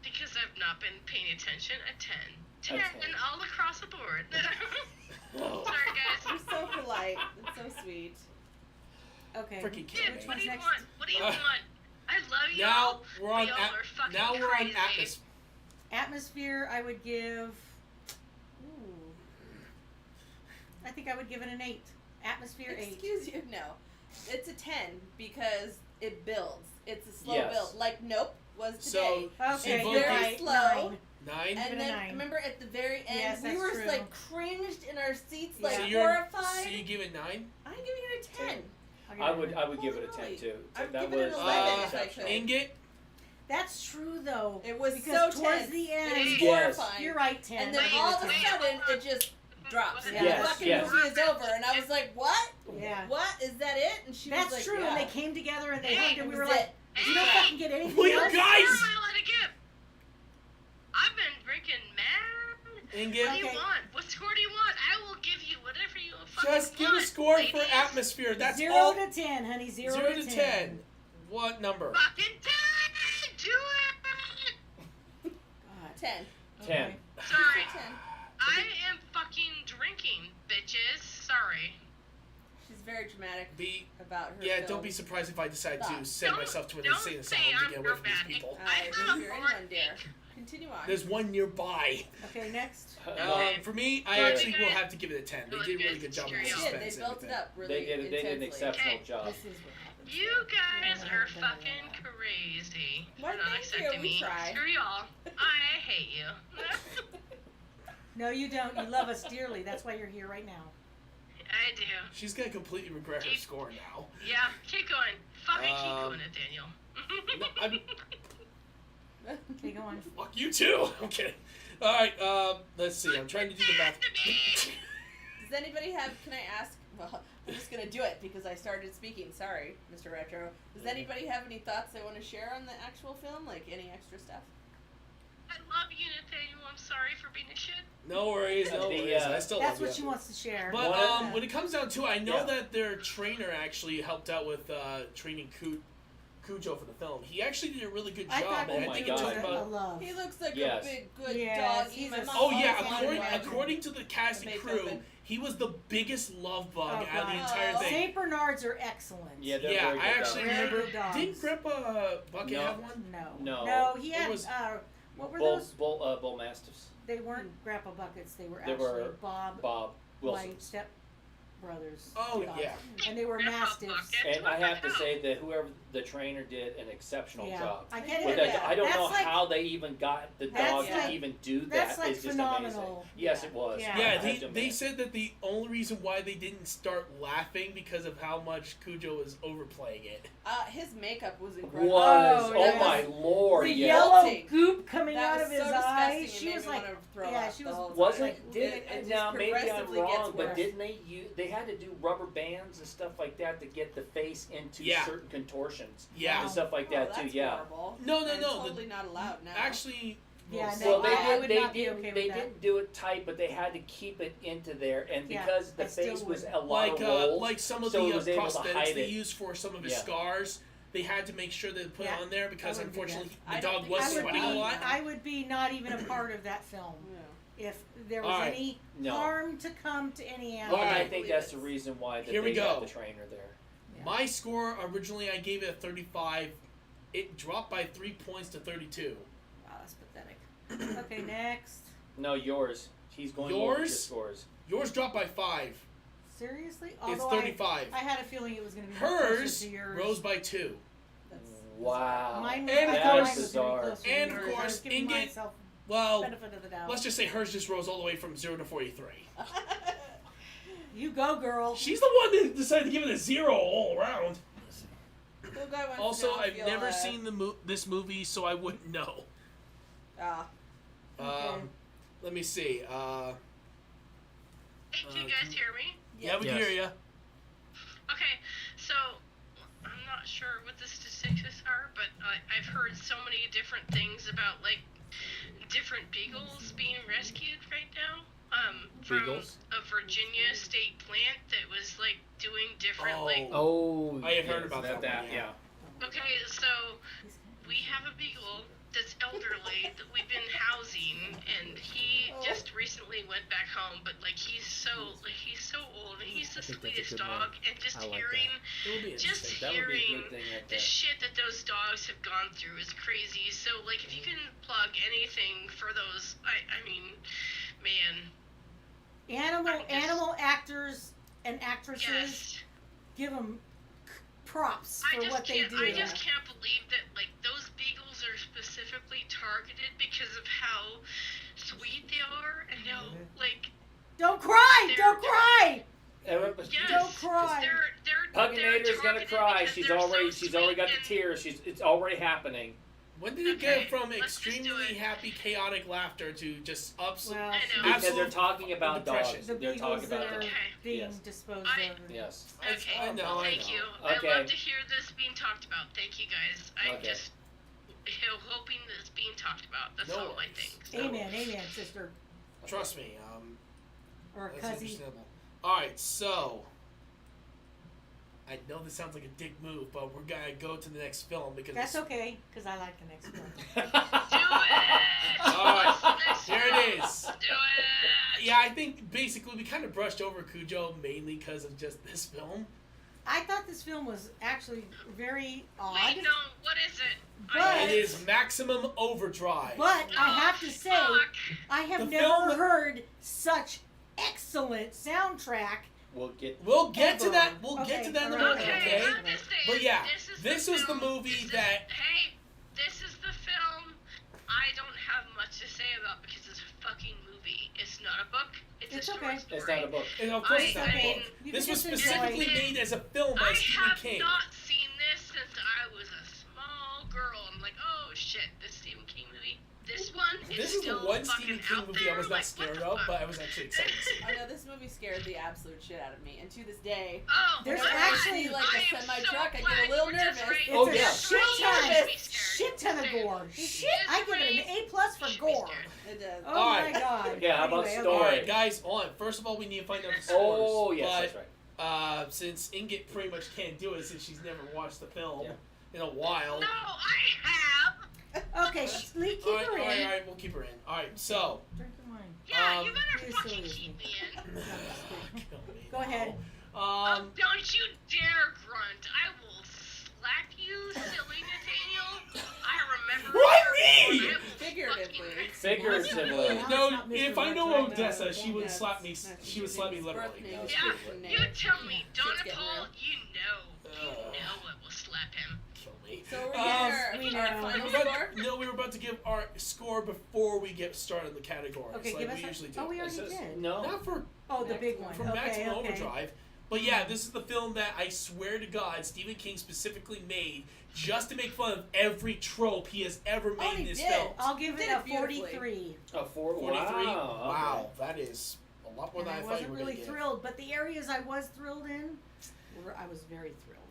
Because I've not been paying attention, a 10. 10 10. all across the board. Oh, Sorry, guys. You're so polite. It's so sweet. Okay. freaking Dude, kidding Which me. what do you next? want? What do you want? I love you. Now we're on. Y'all are fucking Now we're on crazy. atmosphere. Atmosphere, I would give. Ooh. I think I would give it an 8. Atmosphere 8. Excuse you, no. It's a 10 because it builds. It's a slow Yes. build. Like Nope was So, today. Okay, you you're vote right. slow. 9. 9. Give it And a then 9. remember at the very end, Yes, we that's were true. like cringed in our seats, Yeah. like So you're. horrified. So you give it 9. I'm giving it a 10. I'll give I it a would 9. I would give it a 10 Holy. too. I'm That giving it was an 11 if I exceptional. could. Inget. That's true, though. It was because so towards tense. the It end. was Yes. horrifying. You're right, 10. And then I give all it of a 10. sudden, it just drops. Yeah. And Yes, the fucking yes. movie is over, and I was like, "What? Yeah. What is that? It?" And she That's was like, true. Yeah. And they came together and they Hey, hugged and we that were was like, it. you don't fucking get anything Will you else? guys- What am I allowed to give? I've been drinking mad. Inget, What do you Okay. want? What score do you want? I will give you whatever you fucking just give a want, score ladies. for atmosphere. That's 0 all. to 10, honey. 0 0 to to 10. 10. What number? Fucking 10! Do it! God. 10. 10. Okay. Sorry. 10. I am fucking drinking, bitches. Sorry. She's very dramatic Be about her. yeah. film. Don't be surprised if I decide to Stop. send myself to an Don't insane say asylum to I'm get away from these dramatic. people. I I think have you're in heart one, dear. Continue on. There's one nearby. Okay, next. For me, I Yeah. actually will have to give it a 10. They did a really good job on the They did, suspense. they and built it everything. up really They did an intensely. exceptional Okay. job. This is what happens. You guys Yeah, are I've done a fucking lot. crazy Why, for not thank you, accepting we me. try. Screw y'all. I hate you. No, you don't. You love us dearly. That's why you're here right now. I do. She's gonna completely regret her score now. Yeah, keep going. Fucking keep Um, doing it, Daniel. No, I'm, Okay, go on. fuck you too. I'm kidding. All right. Let's see. I'm trying to do the math. Does anybody have? Can I ask? Well, I'm just gonna do it because I started speaking. Sorry, Mr. Retro. Does anybody have any thoughts they want to share on the actual film? Like any extra stuff? I love you, Nathaniel. I'm sorry for being a shit. No worries. No The, worries. I still That's love you. what she wants to share. But One of when it comes down to it, I know Yeah. that their trainer actually helped out with training Cujo for the film. He actually did a really good job. I thought and Oh my think God. it took was a about. love. He looks like Yes. a big good Yes, doggy. he's My a mom Oh yeah, Oh, according, yeah. according to the cast and Makeup crew, and- he was the biggest love bug Oh, out of the God. entire Oh. thing. Saint Bernards are excellent. Yeah, they're Yeah, very I good actually dogs. Very remember. good dogs. Didn't Grandpa Bucket No. have one? No. No. he What had. was- What were Bull, those? bull mastiffs. They weren't Grandpa Buckets. They were They actually were Bob, Bob my Wilson. step brothers. Oh dogs. yeah. And they were Grandpa mastiffs. Bucket. And I have to say that whoever the trainer did an exceptional Yeah, job. I get With it. that, I don't That's know like- how they even got the That's dog like- to even do that. that's like It's just phenomenal. amazing. Yes, Yeah. it was. Yeah. I Yeah, have to they admit. said that the only reason why they didn't start laughing because of how much Cujo was overplaying it. His makeup was incredible. Was. Oh, Oh, yeah. my lord, The yes. yellow Revolting. goop coming That out was of his so disgusting. eyes. It She made was me like, wanna throw yeah, up she the was. whole time. Wasn't like, it now just maybe I'm progressively wrong, gets but worse. didn't they had to do rubber bands and stuff like that to get the face into Yeah. certain contortions Yeah. and stuff like Oh, that that's too. Yeah. horrible. No, no, And no, the- Totally not allowed now. Actually, Yeah, well, no, Well, I would not be okay with they that. didn't do it tight, but they had to keep it into there, and Yeah, because the I still face was would. a lot of rolls, like some of so it the was able to prosthetics hide they it. used for some of his Yeah. scars, they had to make sure they put Yeah, on there because I wouldn't do unfortunately that. I the don't dog think was I would sweating be. a lot. I would be not even a part of that film Yeah. if there was Alright. any No. harm to come to any Well, animal. and I Alright. think that's the reason why that Here we they got go. the trainer there. Yeah. My score originally I gave it a 35. It dropped by 3 points to 32. Wow, that's pathetic. Okay, next. No, yours. He's going over your Yours? scores. Yours dropped by 5. Seriously? It's Although 35. I had a feeling it was going to be closer Hers to yours. rose by 2. That's- Wow. Mine was, And I of thought course- mine was going to be bizarre. closer to And of yours. I course, was giving Inget- myself Well, benefit of the doubt. let's just say hers just rose all the way from 0 to 43. You go, girl. She's the one that decided to give it a 0 all around. Little guy wants to Also, know if I've you'll, never seen this movie, so I wouldn't know. Okay. Let me see. Hey, can you guys hear me? Yeah, we Yes. can hear you. Okay, so I'm not sure what the statistics are, but I've heard so many different things about like different beagles being rescued right now. From Beagles? a Virginia state plant that was like doing different like. Oh, I had heard yes, about that one, yeah. Okay, so we have a beagle that's elderly that we've been housing, and he just recently went back home. But like he's so old, and he's the I think that's a sweetest good dog. one. And just I like hearing, It would be just interesting. That would be a hearing good thing right the there. shit that those dogs have gone through is crazy. So like if you can plug anything for those, I mean, man, Animal actors and actresses, yes. give them props I for just what they can't. do. I just can't believe that like those beagles are specifically targeted because of how sweet they are and how like Don't cry! They're- Don't cry! yes, Don't cry. They're Pugginator's gonna targeted cry. because She's they're already so she's already got the sweet tears. It's already happening. When did it Okay, get from let's just do extremely it. happy, chaotic laughter to just ups? Well, I know. Because they're absolute talking about depression. dogs. the They're beagles talking that about are dogs. Okay. being Yes. disposed I- of. Yes. Okay, I know. thank you. Okay. I love to hear this being talked about. Thank you guys. I'm Okay. just hoping that it's being talked about. That's No all I worries. think. No Amen, worries. amen, sister. Trust me. Or That's cuzzy. understandable. All right, so I know this sounds like a dick move, but we're gonna go to the next film because That's okay, because I like the next one. Do it! Alright, Let's here it is. Do it! Yeah, I think basically we kind of brushed over Cujo mainly because of just this film. I thought this film was actually very odd. Wait, no, what is it? But- It is Maximum Overdrive. But I have to say, Fuck. I have The never film- heard such excellent soundtrack. We'll get. We'll get to Ever. that. We'll Okay, get to that in a alright, minute, Okay, okay? I'm just saying, But yeah, this was the film- movie this is- that. Hey, this is the film I don't have much to say about because it's a fucking movie. It's not a book. It's It's a short okay. story. It's not a book. And of course, it's not I a mean, book. You This can was just specifically enjoy- made as a film by I Stephen have King. not seen this since I was a small girl. I'm like, oh shit, this Stephen King movie. This one is This is the still one fucking Stephen King out movie I there. was not Like, what scared the of, fuck? but I was actually excited to see. I know this movie scared the absolute shit out of me, and to this day, Oh, There's my actually, God. like, a I am semi-truck, I so get a glad little you were just nervous. right. It's Oh, a yeah. shit Shit ton of gore. Shit, I give it an A+ for Should be gore. scared. it does. Oh Alright. my god. Yeah, how about Anyway, story? Alright, guys, on. First of all, we need to find out the scores. Oh yes, but, that's right. Since Inget pretty much can't do it since she's never watched the film Yeah. in a while. No, I have. Okay, Lee, keep her in. Alright, we'll keep her in. Alright, so. Drink your wine. Yeah, you better You're fucking silly as keep me. me in. Kill me. Go ahead. Don't you dare grunt. I will slap you, silly Nathaniel. I remember. Why your me? phone. I will Figuratively. fucking- Figuratively. Now No, it's not Mr. if I know Mark, Odessa, no. she would That's- slap me. that's She would slap me his literally. birth name. That was Yeah, good. you tell me, Shit's getting Donapole, real. you know I will slap him. Kill me. So we're Um, getting we our know. final We were score. about- no, we were about to give our score before we get started in the categories, Okay, like give us we a- usually do. oh, we already This is- did. No. Not for Oh, the big one. from Okay, Maximum okay. Overdrive. But yeah, this is the film that I swear to God Stephen King specifically made just to make fun of every trope he has ever made in he his did. films. I'll give Did it a it beautifully. 43. A 43. 43. Wow. Wow, that is a lot more And than I I thought you wasn't were really going to give. thrilled, but the areas I was thrilled in, I was very thrilled.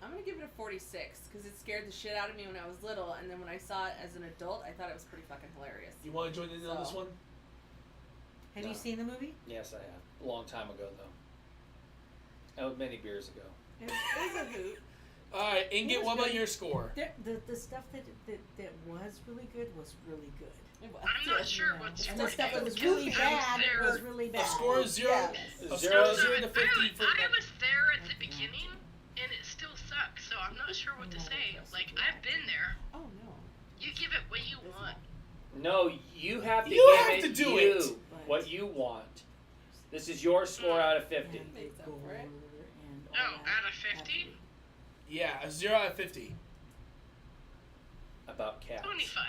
I'm gonna give it a 46 because it scared the shit out of me when I was little, and then when I saw it as an adult, I thought it was pretty fucking hilarious. You want to join in on this So- one? Have No. you seen the movie? Yes, I have. A long time ago, though. That was many beers ago. It was a hoot. All right, Inget, was what about good. your score? The stuff that was really good was really good. It was. I'm not You sure know. what's And the stuff that was because really I bad there. was really bad. A score is zero. Yeah. A Zero. score is 0 to 50 for I was there at the beginning, and it still sucks. So I'm not sure what to say. Like I've been there. Oh no. You give it what you want. No, you have to You give have it to do you it. what you want. This is your score out of 50. And the Makes up for gore it. and all Oh, that out of 50? Yeah, a 0 out of 50. About cats. 25.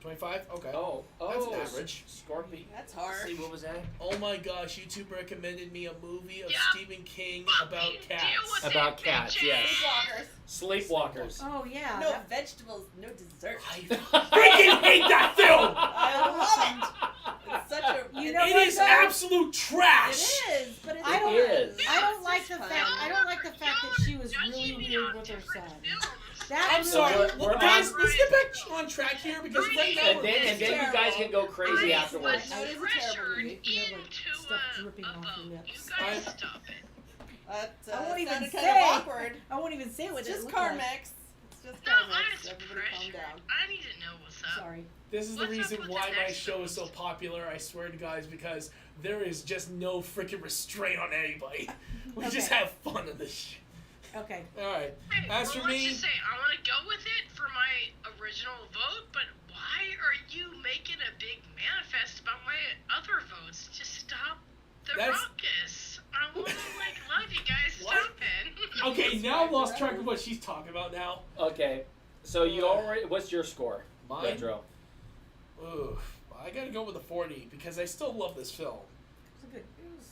25? Okay. Oh, That's an average. Scorpion. That's hard. See, what was that? Oh my gosh, YouTube recommended me a movie of Yeah. Stephen King Fucking about deal cats. with About it, cats, bitches. yes. Sleepwalkers. Sleepwalkers. Oh yeah. No that- vegetables, no dessert. I freaking hate that film! I love it. It's such a. You know It what, is though? absolute It trash! is, but it's I don't. is. I don't like It's the fun. fact. I don't like the fact that she was Judging really me weird on with her different son. films. That I'm really, sorry, We're- well, we're guys, on- let's get back on track here because right now And we're then you guys can go crazy I afterwards. was No, it is a terrible pressured movie. You have, like, into stuff a dripping off your boat. lips. You guys I'm- stop it. That I won't even sounded kind say. of awkward. I won't even say what It's it just looked like. Carmex. It's just No, Carmex. I'm Everybody calm pressured. down. I need to know what's up. Sorry. This is the What's up reason with why the my next show is so film? popular, I swear to guys, because there is just no freaking restraint on anybody. We just Okay. have fun on this shit. Okay. Alright. Hey, As well, for let's me, just say I want to go with it for my original vote, but why are you making a big manifest about my other votes? Just stop the That's- ruckus. I want to love you guys. What? Stop it. okay, now I've lost track of what she's talking about now. Okay, so you already. What's your score, Mine? Retro? Ooh, I gotta go with a 40 because I still love this film. It was good. It was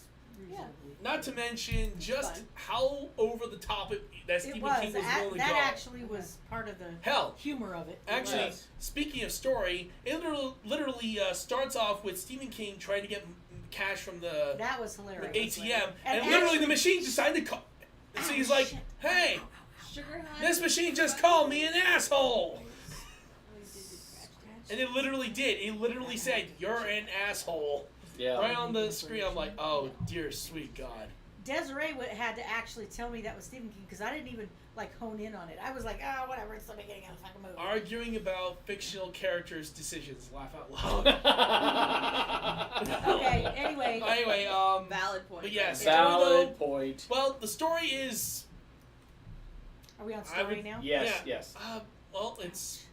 Yeah. Not to mention just Fun. how over the top that It Stephen was. King was willing to That go. actually was part of the Hell, humor of it. actually, Yes. speaking of story, it literally starts off with Stephen King trying to get cash from the That was hilarious. ATM, and And literally actually- the machine decided to call. So he's like, "Hey, Sugar high. this machine just called me an asshole," Oh, you did scratch that. and it literally did. It literally said, "You're an asshole," Yeah. right on the screen. I'm like, "Oh dear, sweet God." Desiree had to actually tell me that was Stephen King because I didn't even like hone in on it. I was like, oh, whatever, it's the beginning of the fucking movie. Arguing about fictional characters' decisions. Laugh out loud. Okay, anyway. Anyway, Valid point. but yes. Valid point. well, the story is. Are we on I story would- now? Yes, Yeah. yes. Well, it's.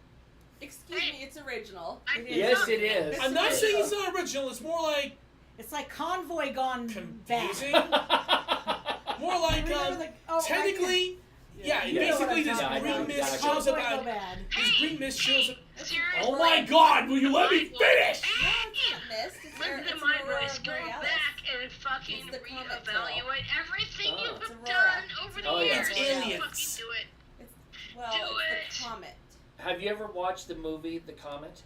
Excuse me, it's original. I It did is. Yes, not it get is. I'm not saying it's not original. It's more like It's like Convoy gone confusing. bad. More like Remember the- oh, technically. Yeah, You know what basically I'm this talking green about. mist exactly. shows up Convoy go on. bad. This green mist shows up. Seriously. Oh my God! Will you let me finish? No, it's not mist. It's Listen to it's my Aurora voice. Go Borealis. back and fucking It's the comet reevaluate everything Oh. you It's have Aurora. done over the Oh, yeah. years. It's Just aliens. fucking do it. Well, Do it's the it. comet. Have you ever watched the movie The Comet?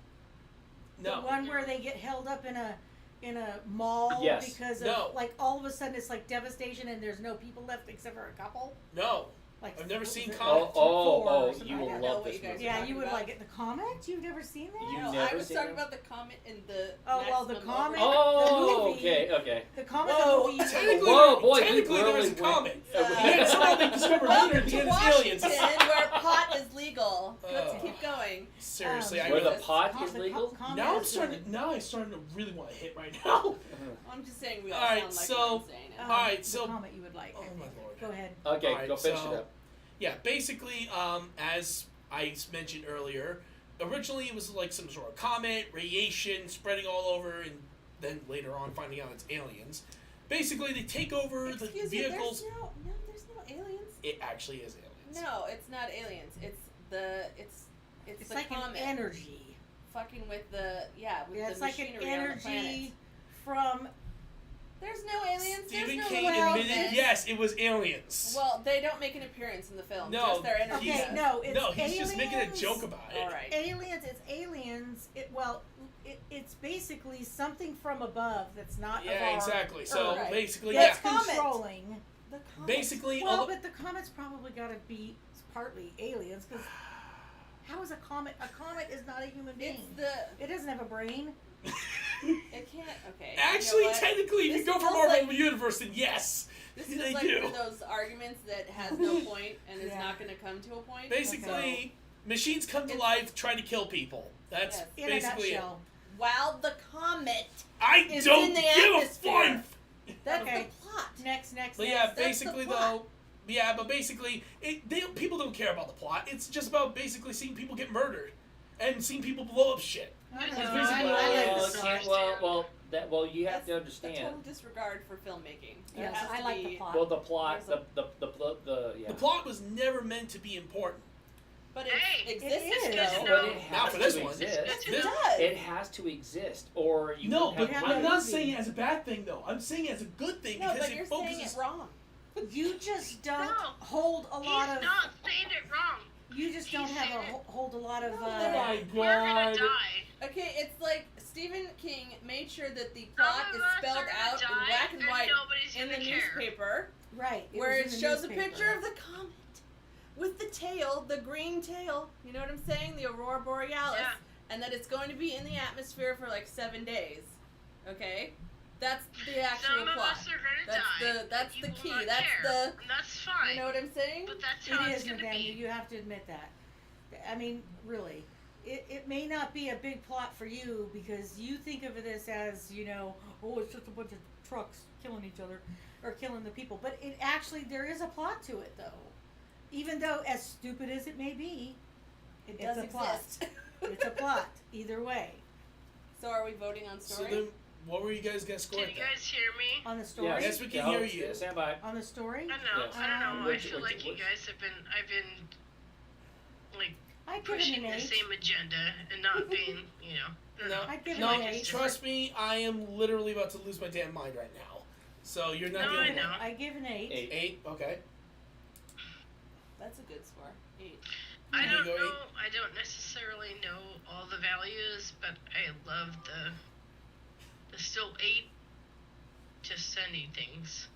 The No. one where they get held up in a mall Yes. because of No. like all of a sudden it's like devastation and there's no people left except for a couple. No. Like I've never what seen was it? Comet. Four or something you like will that. know love what this you guys movie. Yeah, talking you would about. like it. The Comet? You've never seen that? You No, never I was seen talking it? about the comet in the. Oh, well, the Maximum comet- Overdrive. Oh, The movie. okay. The Comet Whoa, the movie. technically, Whoa, boy, you technically there really is a comet. went- Yeah, somehow they discovered later Welcome at the to end it's Washington, aliens. where pot is legal. Let's Oh. keep going. Seriously, Um, I Where really, the pot Com- is the legal? Comet now I'm is starting. Now I'm starting to really want to hit right now. I'm just saying we all Alright, sound like so- we're insane. Alright, the so- Comet you would like. I Oh, my think. Lord. Go ahead. Okay, Alright, go finish so- it up. Yeah, basically, as I mentioned earlier, originally it was like some sort of comet, radiation spreading all over, and then later on finding out it's aliens. Basically, they take over Excuse the me, vehicles. there's no aliens. It actually is aliens. No, it's not aliens. It's It's the like comet. an energy. Fucking with the with Yeah, the it's like an machinery on the planet. energy from. There's no aliens. Stephen there's no King well, admitted, aliens. yes, it was aliens. Well, they don't make an appearance in the film. No, just their energy. Okay, does. no, it's no, he's aliens. just making a joke about it. All right. Aliens, it's aliens. It's basically something from above that's not Yeah, of our exactly. So Right. basically, that's yeah. Comet. controlling. The comet. Basically, Well, all the, but the comet's probably got to be partly aliens because how is a comet? A comet is not a human being. It's the. It doesn't have a brain. It can't. Okay. actually, you know what? technically, if This you go for feels Marvel like- Universe, then yes, This they is like do. one of those arguments that has no point and is Yeah. not going to come to a point. Basically, machines come to It's- life trying to kill people. That's Yes. In a basically it. nutshell. So, while the comet, I It's don't in the give a atmosphere. fuck. that's Okay. the plot. Next. But yeah, That's the basically plot. though, yeah, but basically, people don't care about the plot. It's just about basically seeing people get murdered and seeing people blow up shit. I don't It's know. basically- I like Well, the okay, story. well, you have That's to a understand. total disregard for filmmaking. There Yes, has I to like be, the plot. Well, the plot, There's yeah. The plot was never meant to be important. But it Hey, exists it is. though. But it Not has for this to one. exist. It's This- does. It has to exist, or you No, would but have have I'm a not movie. saying it as a bad thing though. I'm saying it as a good thing No, because but you're it saying focuses. it wrong. You just don't No, hold a lot He's of. not saying it wrong. You just don't he's have saying a it. hold a lot of. Oh my We're gonna god. die. Okay, it's like Stephen King made sure that the plot Some is of us spelled are gonna out in die, black and white nobody's in the gonna care. newspaper, Right. where it was in the shows a newspaper. picture of the comet with the tail, the green tail. You know what I'm saying? The Aurora Borealis, Yeah. and that it's going to be in the atmosphere for like 7 days. Okay, that's the actual Some of plot. us are gonna That's die. the- that's but the you will key. not That's care. the- And that's fine. You know what I'm saying? But that's how It it's is, gonna Nathaniel. be. You have to admit that. I mean, really. It may not be a big plot for you because you think of this as, oh, it's just a bunch of trucks killing each other or killing the people. But it actually, there is a plot to it, though. Even though, as stupid as it may be, It it's does a plot. exist. It's a plot, either way. So are we voting on So story? then, what were you guys gonna score Can at you that? guys hear me? On the story? Yes, we can Yeah, hear hold- you. Stand by. On the story? I don't know. Yes. I don't know. I Which- feel which- like you which- guys have been. I've been like I'd give it pushing an the 8. same agenda and not being, I don't No, know. I'd give it no, an 8. trust me, I am literally about to lose my damn mind right now. So you're not No, I giving know. I give an 8. 8. 8. Okay. That's a good score. 8. I You don't go know. 8? I don't necessarily know all the values, but I love the still 8 just sending things.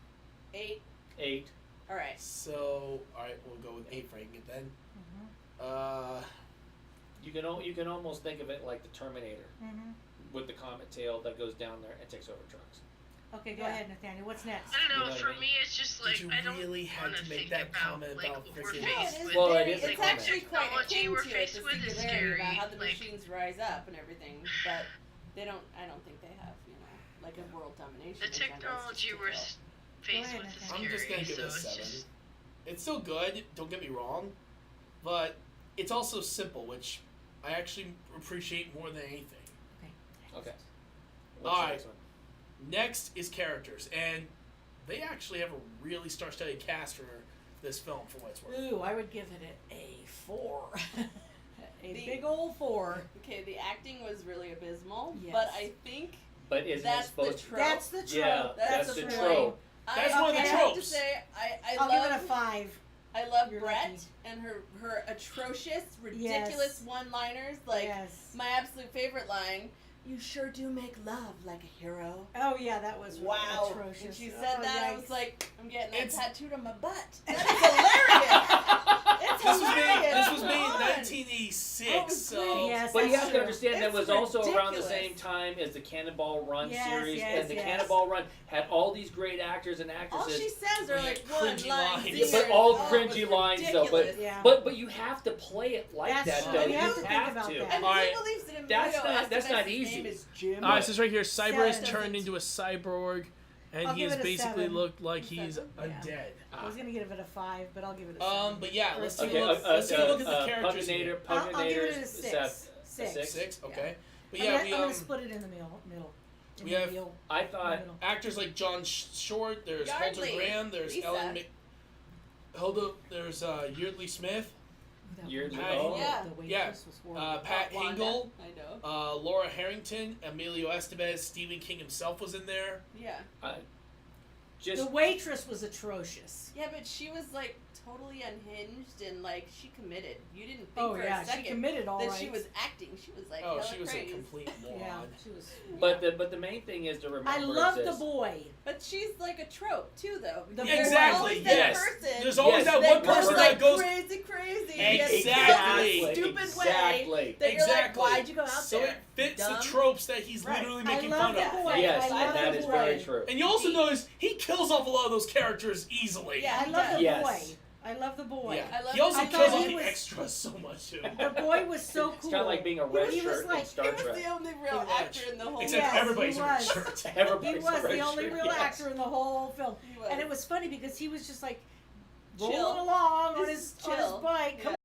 8. 8. All right. So, alright, we'll go with 8 for Inget then. Mm-hmm. You can almost think of it like the Terminator Mm-hmm. with the comet tail that goes down there and takes over trucks. Okay, go Yeah. ahead, Nathaniel. What's next? I don't know. You know what for I mean? me, it's just like Did you I don't really have want to make think that about comment like about what we're freaking- No, it faced is with. Well, very, it is a it's comment. actually quite Technology akin we're to it, faced the with is singularity scary, about how the like- machines rise up and everything, but I don't think they have, like a world domination. The agenda, it's technology just to we're kill. faced ahead, with is Nathaniel. I'm just gonna scary, give it a so it's 7. just It's still good, don't get me wrong, but it's also simple, which I actually appreciate more than anything. Okay. What's All the right. next one? Next is characters, and they actually have a really star-studded cast for this film, for what it's worth. Ooh, I would give it a 4. A The- big old 4. Okay, the acting was really abysmal, Yes. but I think But isn't it that's the supposed to... trope. That's the trope. Yeah, that's the point. trope. That's I, one of the I have to tropes. say, I I'll love give it a 5. I love You're Brett lucky. and her atrocious, ridiculous one-liners. Like yes. my absolute favorite line: "You sure do make love like a hero." Oh yeah, that was Wow! atrocious. When she said Oh, that, I yikes. was like, "I'm getting that It's- tattooed on my butt." That is hilarious. It's This was made. hilarious. This was made in Come on. 1986. Oh, it was so great. Yes, But you that's have to true. understand that It's was also around the ridiculous. same time as the Cannonball Run Yes, series, yes, and the yes. Cannonball Run had all these great actors and All actresses. she says are Yeah, like one cringy line. lines. Yeah, but zingers. all Oh, it cringy was lines, though, but- ridiculous. Yeah. But you have to play it like That's that, true. though. You have to think have about to. that. And Alright, who believes that Emilio that's not Estevez's easy. name is Jim? It says right here, Cyber is 7. turned into a cyborg, and I'll he give has it a basically 7. looked like he's 7, yeah. undead. I was gonna give it a 5, but I'll give it a 7. But yeah, Or let's a take Okay, a look. Let's take a look at the characters. Pugnator, here. I'll give it a Pugnator's 6. a 6. 6. Okay. But I'm yeah, gonna, we I'm gonna split it in the middle. In we the have- middle. I thought Middle. actors like John Short. There's Yardley, Walter Graham. There's Lisa. Ellen. There's Yeardley Smith. Yeardley- Pat, oh. Yeah. The waitress Yeah. was horrible. Pat Wanda. Hingle. I know. Laura Harrington. Emilio Estevez. Stephen King himself was in there. Yeah. just The waitress was atrocious. Yeah, but she was like totally unhinged and like she committed. You didn't think Oh for yeah, a second she committed all that right. she was acting. She was like Oh, hella she was crazed. a complete moron. Yeah, she was. but the main thing is to remember I is love the this. boy. But she's like a trope too, though. The There's Exactly, always yes. that person. There's always Yes, that that one person goes that like goes. crazy. Exactly. In a stupid way. Exactly. That you're like, Exactly. why'd you go out So there? it fits dumb? the tropes that he's Right. literally I making love fun the of. boy. Yes, I love and that the is boy. very true. And you also notice he kills off a lot of those characters easily. Yeah, I he love does. the Yes. boy. I love the boy. Yeah. I love He also I kills thought off he the was- extras so much too. The boy was so cool. It's kind of like being a red He was shirt like- in Star He was Trek. the only real Pretty much. actor in the whole. Except Yes, everybody's he in red was. shirts. He Everybody's was a red the only shirt, real yes. actor in the whole film. He was. And it was funny because he was just like Chill. rolling along on He's his chill. bike. Come